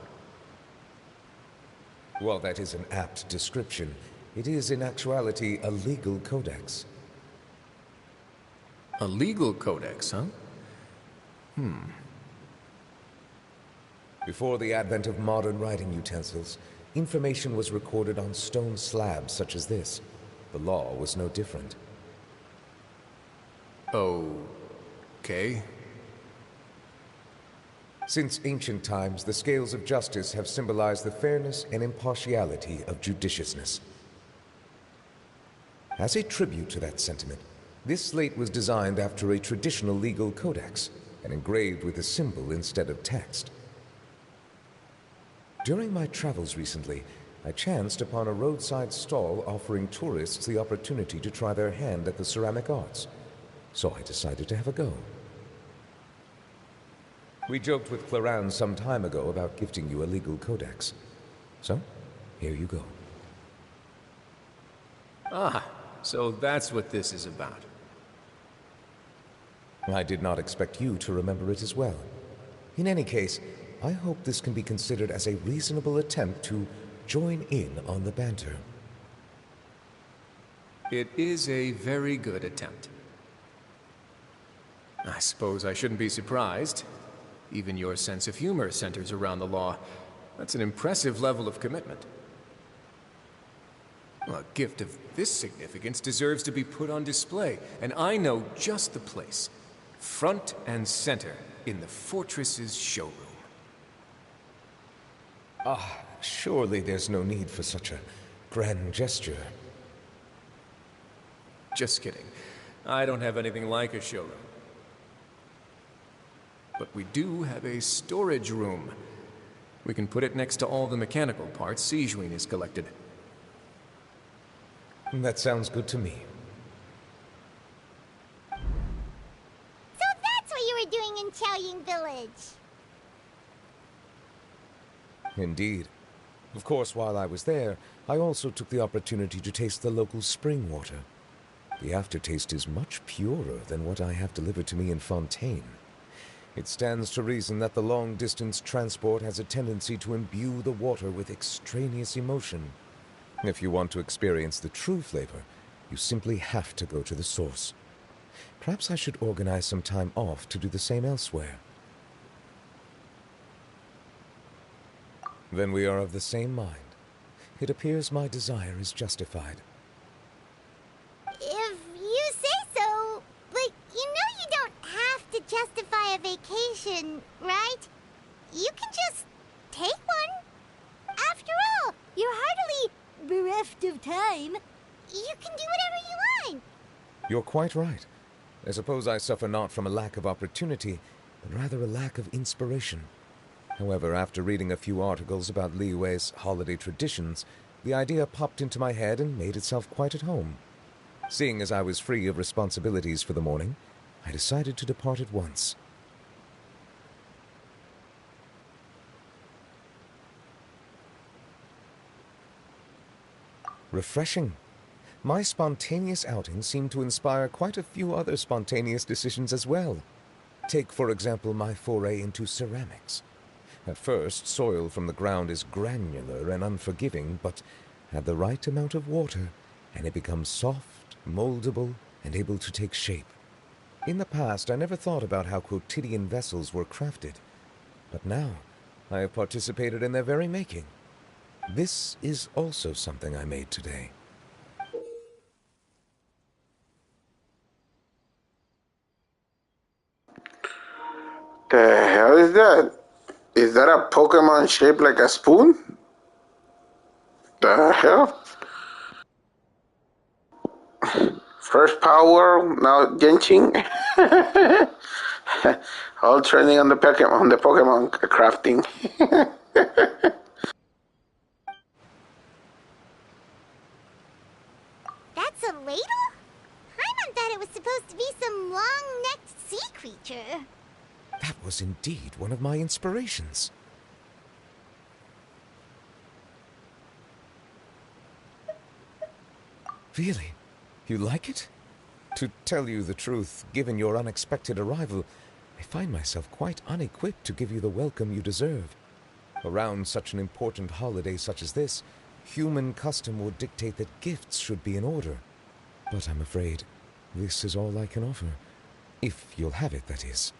While that is an apt description, It is in actuality a legal codex. A legal codex, huh? Before the advent of modern writing utensils, information was recorded on stone slabs such as this. The law was no different. Okay. Since ancient times, the scales of justice have symbolized the fairness and impartiality of judiciousness. As a tribute to that sentiment, this slate was designed after a traditional legal codex and engraved with a symbol instead of text. During my travels recently, I chanced upon a roadside stall offering tourists the opportunity to try their hand at the ceramic arts, so I decided to have a go. We joked with Clarence some time ago about gifting you a legal codex. So, here you go. Ah, so that's what this is about. I did not expect you to remember it as well. In any case, I hope this can be considered as a reasonable attempt to join in on the banter. It is a very good attempt. I suppose I shouldn't be surprised. Even your sense of humor centers around the law. That's an impressive level of commitment. A gift of this significance deserves to be put on display, and I know just the place. Front and center in the fortress's showroom. Surely there's no need for such a grand gesture. Just kidding. I don't have anything like a showroom. But we do have a storage room. We can put it next to all the mechanical parts Sijuin has collected. That sounds good to me. So that's what you were doing in Chaoying Village. Indeed. Of course, while I was there, I also took the opportunity to taste the local spring water. The aftertaste is much purer than what I have delivered to me in Fontaine. It stands to reason that the long-distance transport has a tendency to imbue the water with extraneous emotion. If you want to experience the true flavor, you simply have to go to the source. Perhaps I should organize some time off to do the same elsewhere. Then we are of the same mind. It appears my desire is justified. If you say so, but you know you don't have to justify a vacation, right? You can just take one. After all, you're hardly bereft of time. You can do whatever you want. You're quite right. I suppose I suffer not from a lack of opportunity, but rather a lack of inspiration. However, after reading a few articles about Liyue's holiday traditions, the idea popped into my head and made itself quite at home. Seeing as I was free of responsibilities for the morning, I decided to depart at once. Refreshing. My spontaneous outing seemed to inspire quite a few other spontaneous decisions as well. Take, for example, my foray into ceramics. At first, soil from the ground is granular and unforgiving, but add the right amount of water, and it becomes soft, moldable, and able to take shape. In the past, I never thought about how quotidian vessels were crafted, but now I have participated in their very making. This is also something I made today. The hell is that? Is that a Pokemon shaped like a spoon? The hell? First Power, now Genshin. All trending on the Pokemon crafting. That's a ladle? Paimon thought it was supposed to be some long-necked sea creature. That was indeed one of my inspirations. Really? You like it? To tell you the truth, given your unexpected arrival, I find myself quite unequipped to give you the welcome you deserve. Around such an important holiday such as this, Human custom would dictate that gifts should be in order. But I'm afraid this is all I can offer. If you'll have it, that is.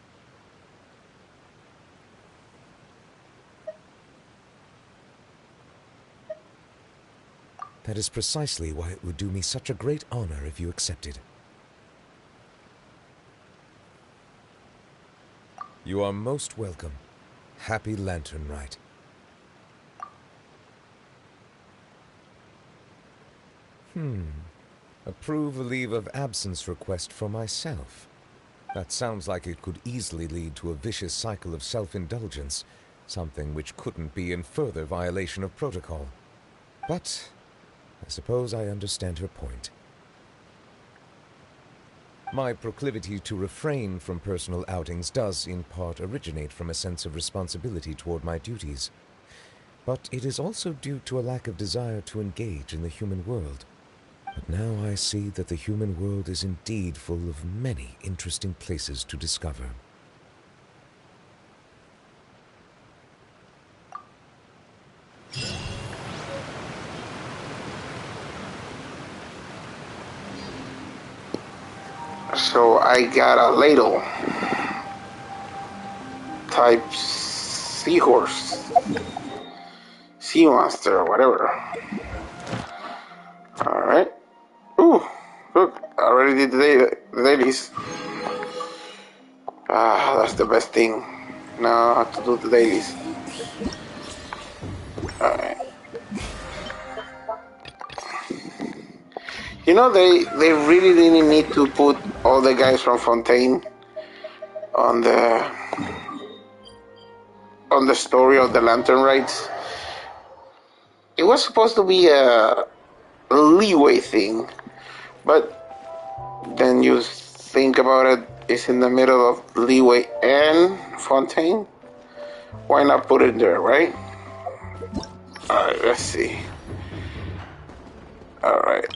That is precisely why it would do me such a great honor if you accepted. You are most welcome. Happy Lantern Rite. Approve a leave of absence request for myself. That sounds like it could easily lead to a vicious cycle of self-indulgence, something which couldn't be in further violation of protocol. But I suppose I understand her point. My proclivity to refrain from personal outings does, in part, originate from a sense of responsibility toward my duties. But it is also due to a lack of desire to engage in the human world. But now I see that the human world is indeed full of many interesting places to discover. So I got a ladle type seahorse, sea monster, or whatever. Alright. Ooh, look, I already did the dailies. Ah, that's the best thing. Now I have to do the dailies. Alright. You know, they really didn't need to put all the guys from Fontaine on the story of the Lantern Rites. It was supposed to be a leeway thing, but then you think about it, it's in the middle of leeway and Fontaine. Why not put it there, right? Alright, let's see. Alright.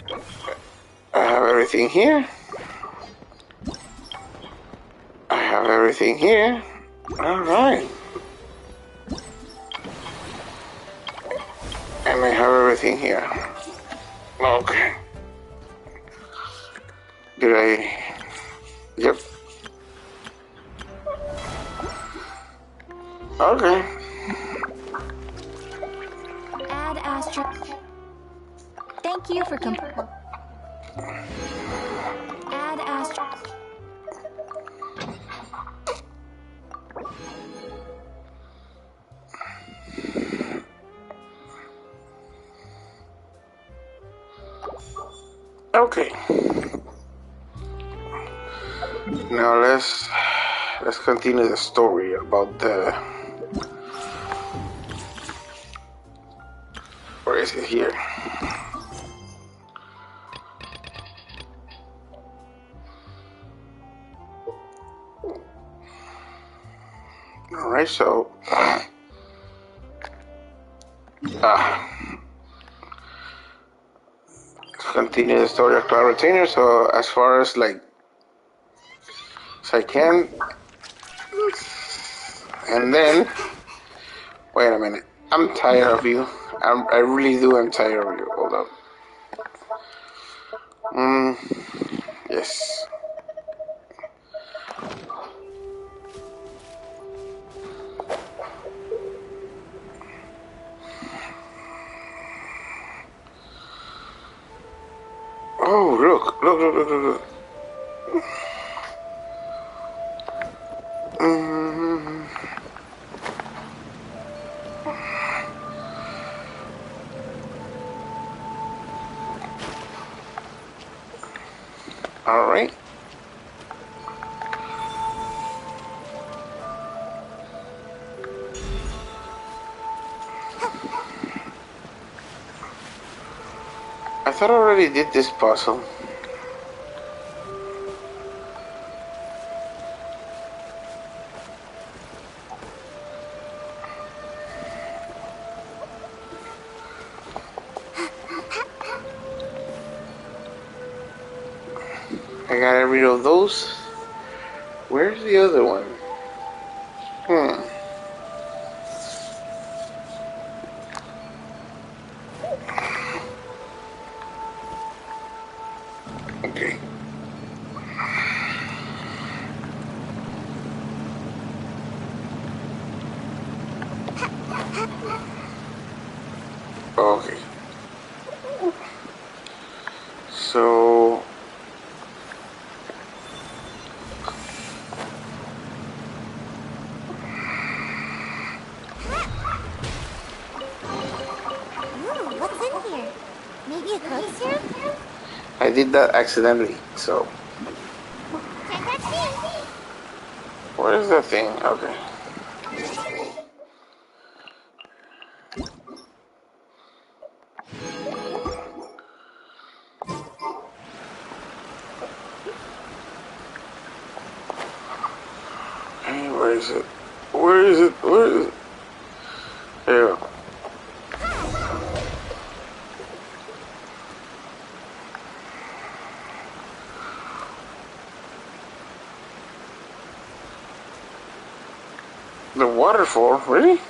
I have everything here. I have everything here. Alright. And I have everything here. Okay. Did I... Yep. Okay. Add asterisk. Thank you for add asterisk. Okay. Now let's continue the story about the... Where is it here? Alright, so... let's continue the story of Cloud Retainer, so as far as like... as I can... And then... Wait a minute. I'm tired of you. I really do. I'm tired of you. Hold up. Yes. Oh, look. All right. I thought I already did this puzzle. I got rid of those. Where's the other one? Okay. Okay. So Ooh, what's in here? Maybe a growth serum? I did that accidentally. So Can't catch me. where is the thing? Okay. Hey, where is it? Where is it? Where is it? There you go. The waterfall, really?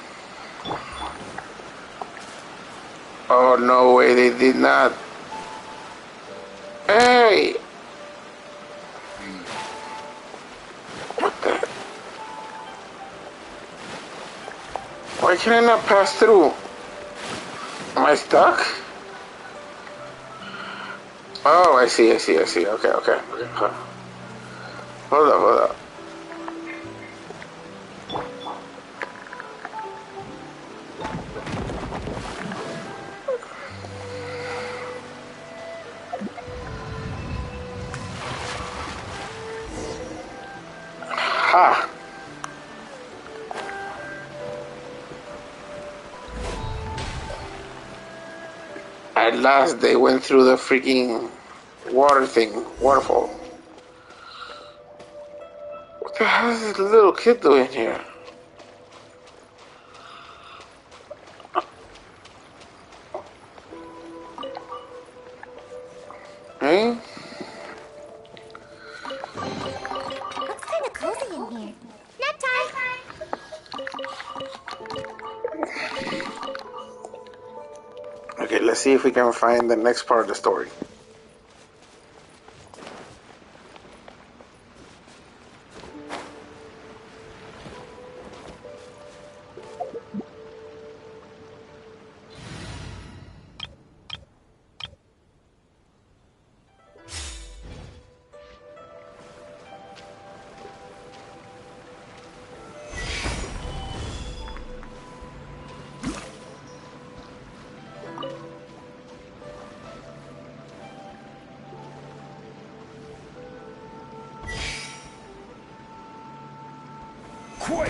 Oh, no way, they did not. Hey! What the? Why can I not pass through? Am I stuck? Oh, I see. Okay. Huh. Hold up. Ha! At last, they went through the freaking waterfall. What the hell is this little kid doing here? Hey? Looks kind of cozy in here. Nap time. Okay, let's see if we can find the next part of the story. Quake!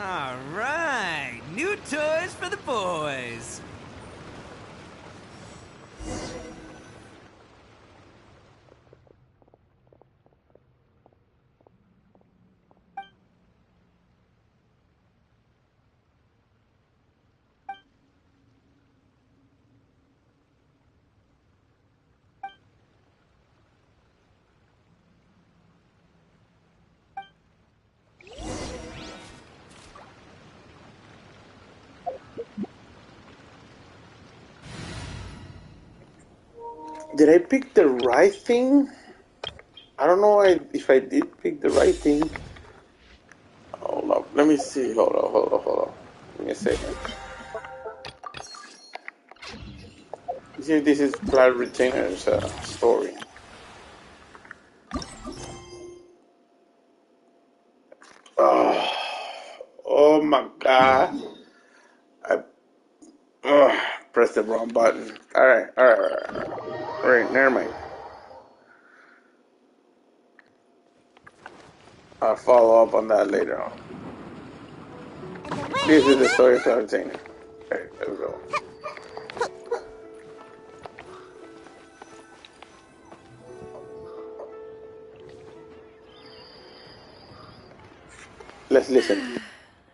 All right, new toys for the boys. Did I pick the right thing? I don't know if I did pick the right thing. Hold up. Let me see. Hold up. Give me a second. See if this is Cloud Retainer's story. Oh, oh my god. I pressed the wrong button. Alright. Alright, never mind. I'll follow up on that later on. This is the storyteller thing. Okay, there we go. Let's listen.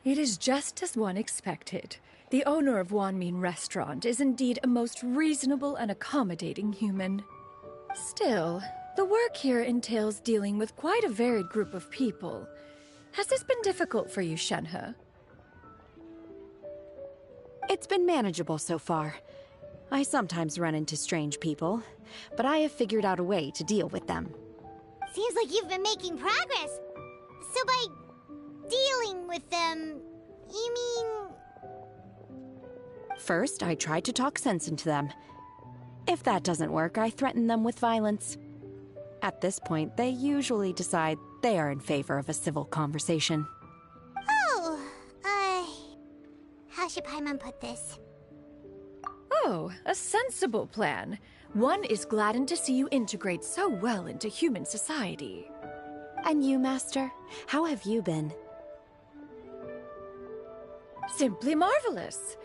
It is just as one expected. The owner of Wanmin Restaurant is indeed a most reasonable and accommodating human. Still, the work here entails dealing with quite a varied group of people. Has this been difficult for you, Shenhe? It's been manageable so far. I sometimes run into strange people, but I have figured out a way to deal with them. Seems like you've been making progress. So by dealing with them, you mean... First, I try to talk sense into them. If that doesn't work, I threaten them with violence. At this point, they usually decide they are in favor of a civil conversation. Oh, how should Paimon put this? Oh, a sensible plan. One is gladdened to see you integrate so well into human society. And you, Master? How have you been? Simply marvelous.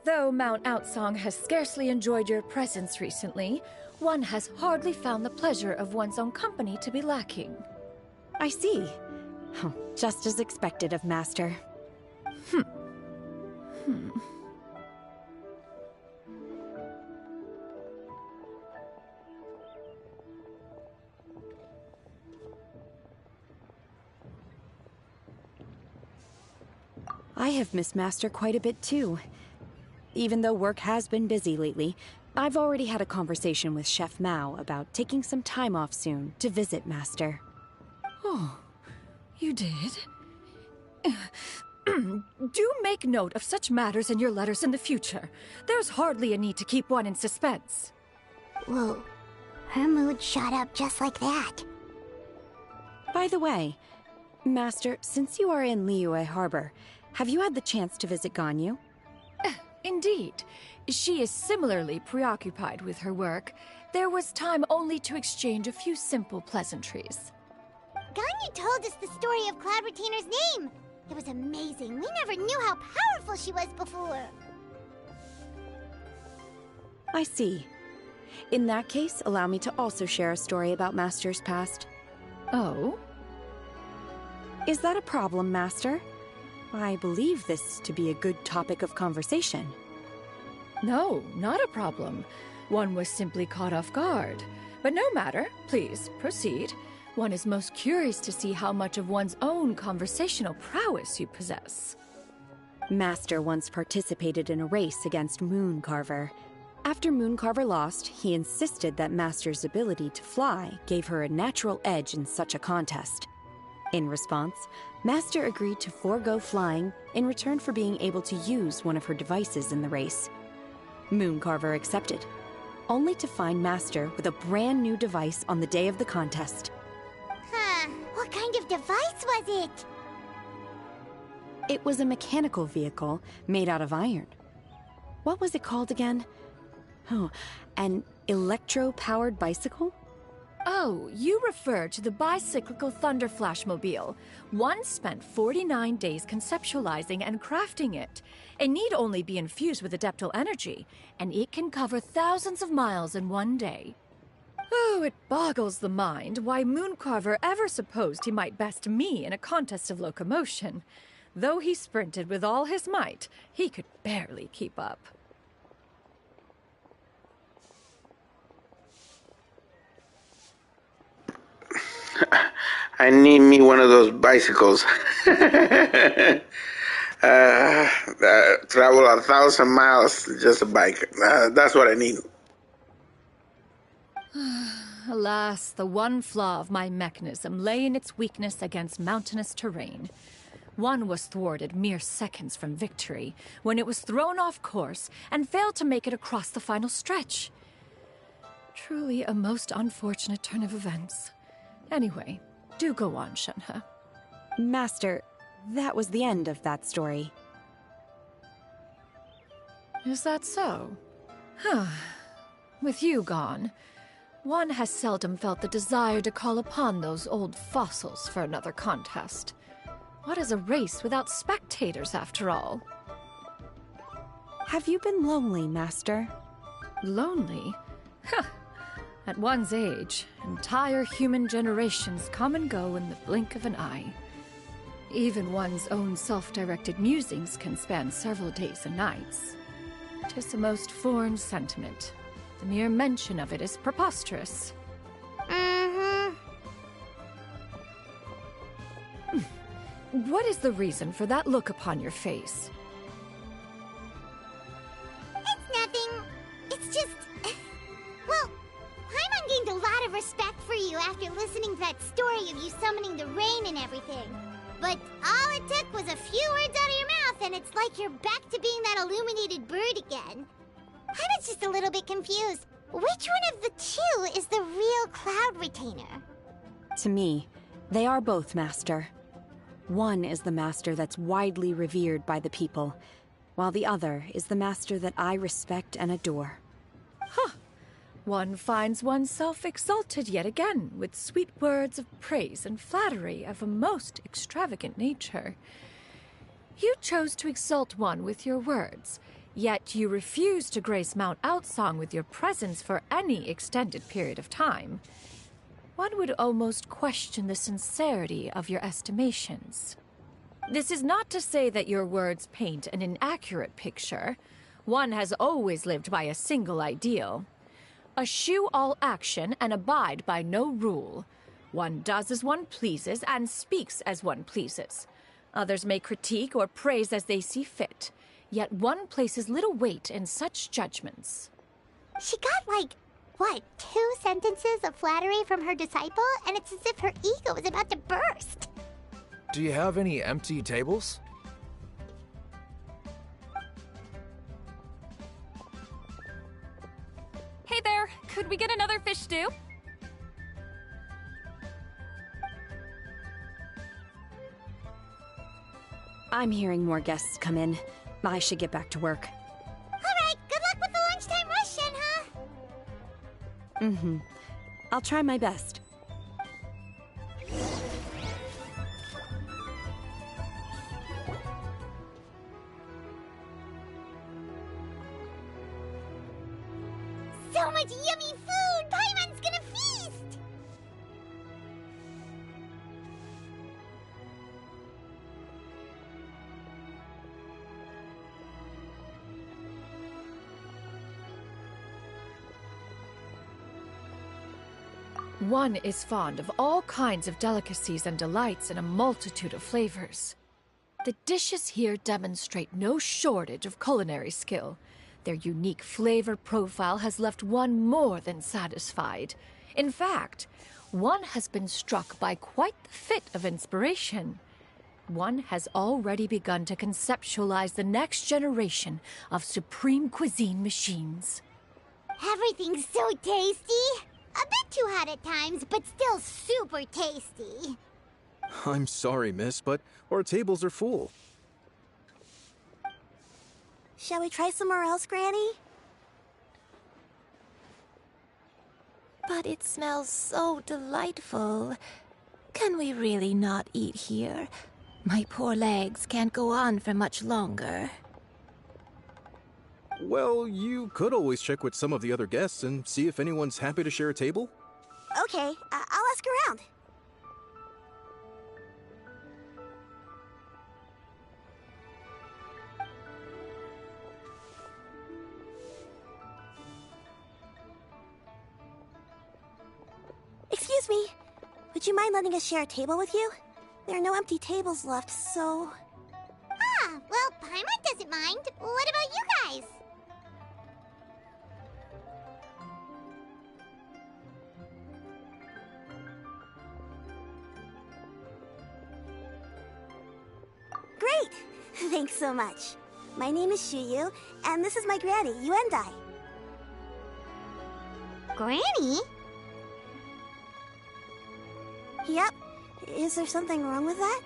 Though Mount Outsong has scarcely enjoyed your presence recently, one has hardly found the pleasure of one's own company to be lacking. I see. Oh, just as expected of Master. I have missed Master quite a bit too. Even though work has been busy lately, I've already had a conversation with Chef Mao about taking some time off soon to visit Master. Oh, you did? Do make note of such matters in your letters in the future. There's hardly a need to keep one in suspense. Whoa, her mood shot up just like that. By the way, Master, since you are in Liyue Harbor, have you had the chance to visit Ganyu? Indeed. She is similarly preoccupied with her work. There was time only to exchange a few simple pleasantries. Ganyu told us the story of Cloud Retainer's name. It was amazing. We never knew how powerful she was before. I see. In that case, allow me to also share a story about Master's past. Oh? Is that a problem, Master? I believe this to be a good topic of conversation. No, not a problem. One was simply caught off guard. But no matter. Please, proceed. One is most curious to see how much of one's own conversational prowess you possess. Master once participated in a race against Mooncarver. After Mooncarver lost, he insisted that Master's ability to fly gave her a natural edge in such a contest. In response, Master agreed to forego flying in return for being able to use one of her devices in the race. Mooncarver accepted, only to find Master with a brand new device on the day of the contest. Huh, what kind of device was it? It was a mechanical vehicle made out of iron. What was it called again? Oh, an electro-powered bicycle? Oh, you refer to the bicyclical Thunder Flashmobile. One spent 49 days conceptualizing and crafting it. It need only be infused with adeptal energy, and it can cover thousands of miles in one day. Oh, it boggles the mind why Mooncarver ever supposed he might best me in a contest of locomotion. Though he sprinted with all his might, he could barely keep up. I need me one of those bicycles. Travel 1,000 miles, just a bike. That's what I need. Alas, the one flaw of my mechanism lay in its weakness against mountainous terrain. One was thwarted mere seconds from victory, when it was thrown off course and failed to make it across the final stretch. Truly a most unfortunate turn of events. Anyway, do go on, Shenhe. Master, that was the end of that story. Is that so? Huh. With you gone, one has seldom felt the desire to call upon those old fossils for another contest. What is a race without spectators, after all? Have you been lonely, Master? Lonely? Huh. At one's age, entire human generations come and go in the blink of an eye. Even one's own self-directed musings can span several days and nights. 'Tis a most foreign sentiment. The mere mention of it is preposterous. What is the reason for that look upon your face? It's nothing. It's just... Well, Paimon gained a lot of respect for you after listening to that story of you summoning the rain and everything. But all it took was a few words out of your mouth and it's like you're back to being that illuminated bird again. I was just a little bit confused. Which one of the two is the real Cloud Retainer? To me, they are both, Master. One is the master that's widely revered by the people, while the other is the master that I respect and adore. Huh. One finds oneself exalted yet again with sweet words of praise and flattery of a most extravagant nature. You chose to exalt one with your words, yet you refuse to grace Mount Outsong with your presence for any extended period of time. One would almost question the sincerity of your estimations. This is not to say that your words paint an inaccurate picture. One has always lived by a single ideal. Eschew all action and abide by no rule. One does as one pleases and speaks as one pleases. Others may critique or praise as they see fit, yet one places little weight in such judgments. She got like... what, 2 sentences of flattery from her disciple, and it's as if her ego is about to burst. Do you have any empty tables? Hey there, could we get another fish stew? I'm hearing more guests come in. I should get back to work. Alright, good luck with the lunchtime rush, Shenhe. I'll try my best. So much yummy food! Paimon's gonna feast! One is fond of all kinds of delicacies and delights in a multitude of flavors. The dishes here demonstrate no shortage of culinary skill. Their unique flavor profile has left one more than satisfied. In fact, one has been struck by quite the fit of inspiration. One has already begun to conceptualize the next generation of supreme cuisine machines. Everything's so tasty! A bit too hot at times, but still super tasty. I'm sorry, miss, but our tables are full. Shall we try somewhere else, Granny? But it smells so delightful. Can we really not eat here? My poor legs can't go on for much longer. Well, you could always check with some of the other guests and see if anyone's happy to share a table. Okay, I'll ask around. Excuse me. Would you mind letting us share a table with you? There are no empty tables left, so... Ah, well, Paimon doesn't mind. What about you guys? Great! Thanks so much. My name is Shuyu, and this is my granny, Yuendai. Granny? Yep. Is there something wrong with that?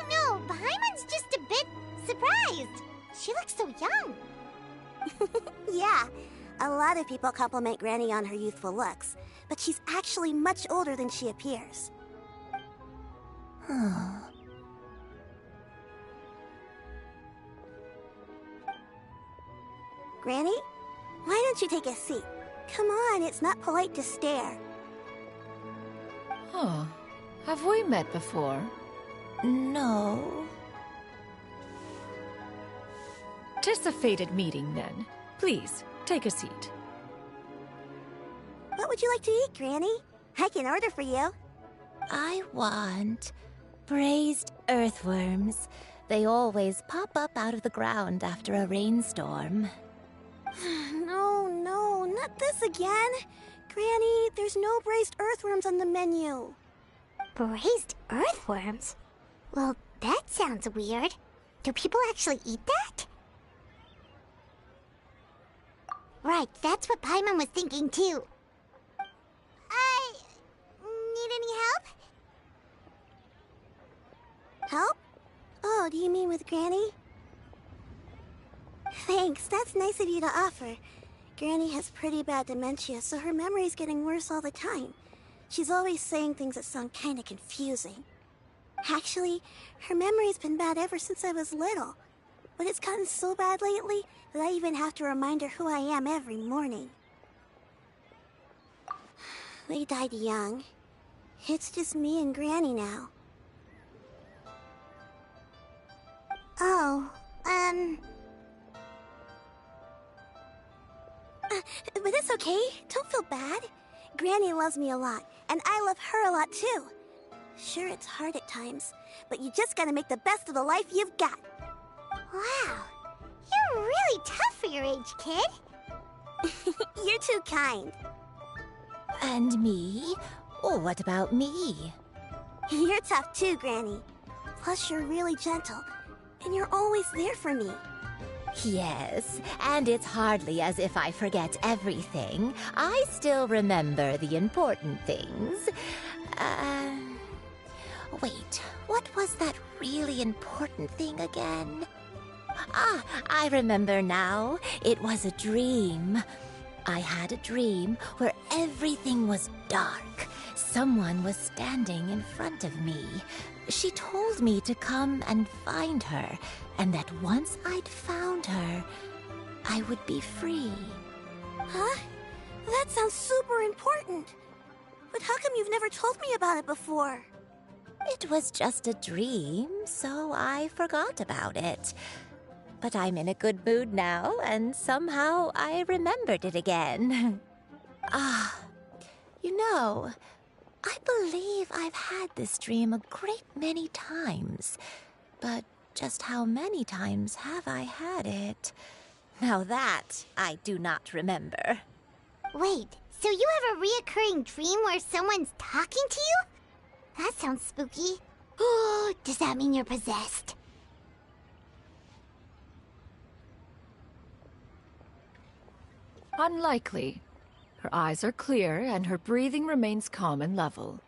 No, Paimon's just a bit surprised. She looks so young. Yeah. A lot of people compliment Granny on her youthful looks, but she's actually much older than she appears. Granny, why don't you take a seat? Come on, it's not polite to stare. Huh. Have we met before? No. 'Tis a fated meeting, then. Please, take a seat. What would you like to eat, Granny? I can order for you. I want braised earthworms. They always pop up out of the ground after a rainstorm. No, not this again. Granny, there's no braised earthworms on the menu. Braised earthworms? Well, that sounds weird. Do people actually eat that? Right, that's what Paimon was thinking too. Need any help? Help? Oh, do you mean with Granny? Thanks, that's nice of you to offer. Granny has pretty bad dementia, so her memory's getting worse all the time. She's always saying things that sound kinda confusing. Actually, her memory's been bad ever since I was little. But it's gotten so bad lately that I even have to remind her who I am every morning. They died young. It's just me and Granny now. Oh, But it's okay. Don't feel bad. Granny loves me a lot, and I love her a lot too. Sure, it's hard at times, but you just gotta make the best of the life you've got. Wow. You're really tough for your age, kid. You're too kind. And me? Oh, what about me? You're tough too, Granny. Plus, you're really gentle, and you're always there for me. Yes, and it's hardly as if I forget everything. I still remember the important things. Wait, what was that really important thing again? Ah, I remember now. It was a dream. I had a dream where everything was dark. Someone was standing in front of me. She told me to come and find her, and that once I'd found her, I would be free. Huh? That sounds super important. But how come you've never told me about it before? It was just a dream, so I forgot about it. But I'm in a good mood now, and somehow I remembered it again. You know, I believe I've had this dream a great many times. But just how many times have I had it? Now that I do not remember. Wait, so you have a reoccurring dream where someone's talking to you? That sounds spooky. Oh, does that mean you're possessed? Unlikely. Her eyes are clear, and her breathing remains calm and level.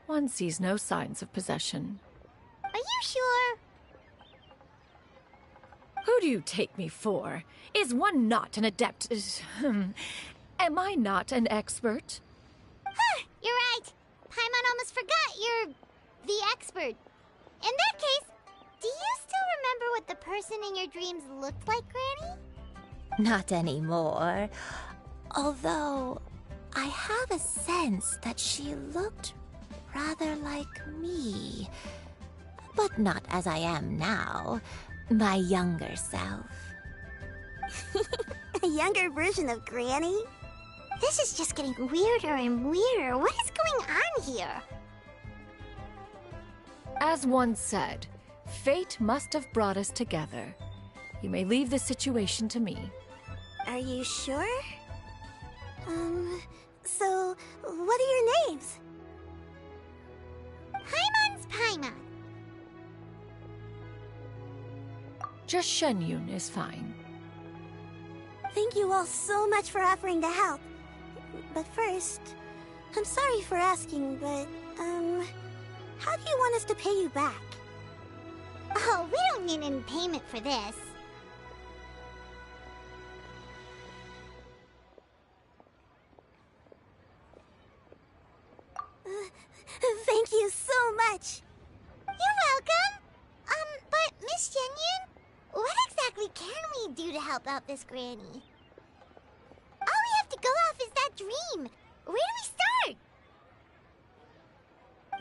One sees no signs of possession. Are you sure? Who do you take me for? Is one not an adept? Am I not an expert? Huh, you're right. Paimon almost forgot you're the expert. In that case, do you still remember what the person in your dreams looked like, Granny? Not anymore. Although, I have a sense that she looked rather like me. But not as I am now. My younger self. A younger version of Granny? This is just getting weirder and weirder. What is going on here? As one said, fate must have brought us together. You may leave the situation to me. Are you sure? So, what are your names? Paimon's Paimon. Just Shenyun is fine. Thank you all so much for offering to help. But first, I'm sorry for asking, but, how do you want us to pay you back? Oh, we don't need any payment for this. Thank you so much. You're welcome. But Miss Shenyun, what exactly can we do to help out this granny? dream? Where do we start?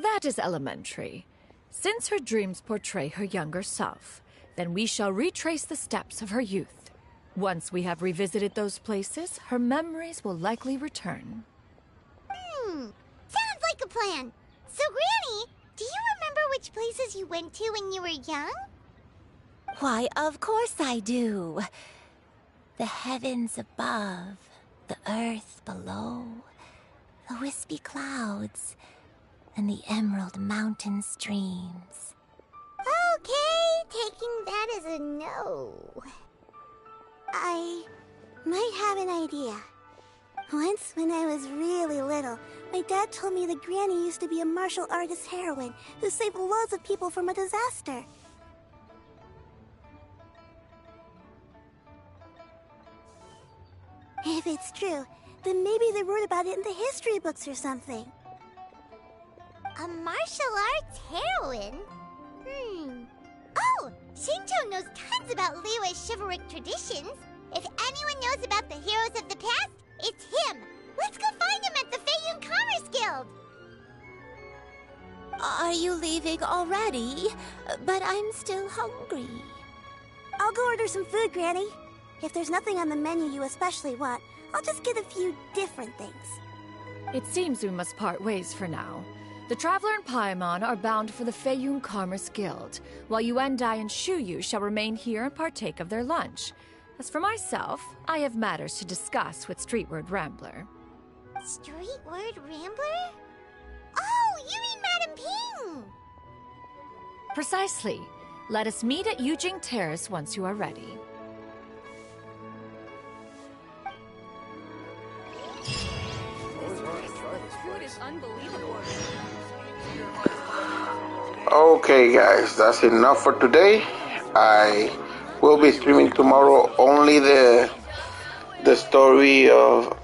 That is elementary. Since her dreams portray her younger self, then we shall retrace the steps of her youth. Once we have revisited those places, her memories will likely return. Sounds like a plan. So, Granny, do you remember which places you went to when you were young? Why, of course I do. The heavens above, the earth below, the wispy clouds, and the emerald mountain streams. Okay, taking that as a no. I might have an idea. Once, when I was really little, my dad told me that Granny used to be a martial artist heroine who saved loads of people from a disaster. If it's true, then maybe they wrote about it in the history books or something. A martial arts heroine? Oh, Shinto knows tons about Liyue's chivalric traditions. If anyone knows about the heroes of the past, it's him. Let's go find him at the Feiyun Commerce Guild. Are you leaving already? But I'm still hungry. I'll go order some food, Granny. If there's nothing on the menu you especially want, I'll just get a few different things. It seems we must part ways for now. The Traveler and Paimon are bound for the Feiyun Commerce Guild, while Yuendai and Shuyu shall remain here and partake of their lunch. As for myself, I have matters to discuss with Streetward Rambler. Streetward Rambler? Oh, you mean Madam Ping! Precisely. Let us meet at Yujing Terrace once you are ready. Okay, guys, that's enough for today. I will be streaming tomorrow only the story of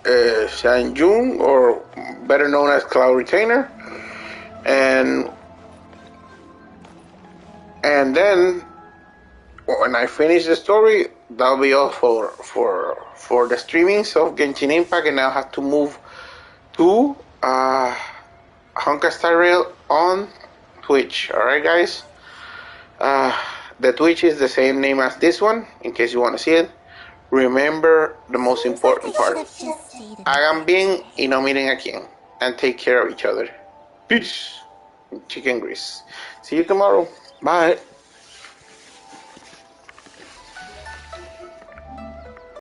Sanjun, or better known as Cloud Retainer, and then when I finish the story, that'll be all for the streamings of Genshin Impact, and I'll have to move to Honkai Star Rail on Twitch. Alright, guys? The Twitch is the same name as this one, in case you want to see it. Remember the most important part. Hagan bien y no miren a quién. And take care of each other. Peace. Chicken grease. See you tomorrow. Bye.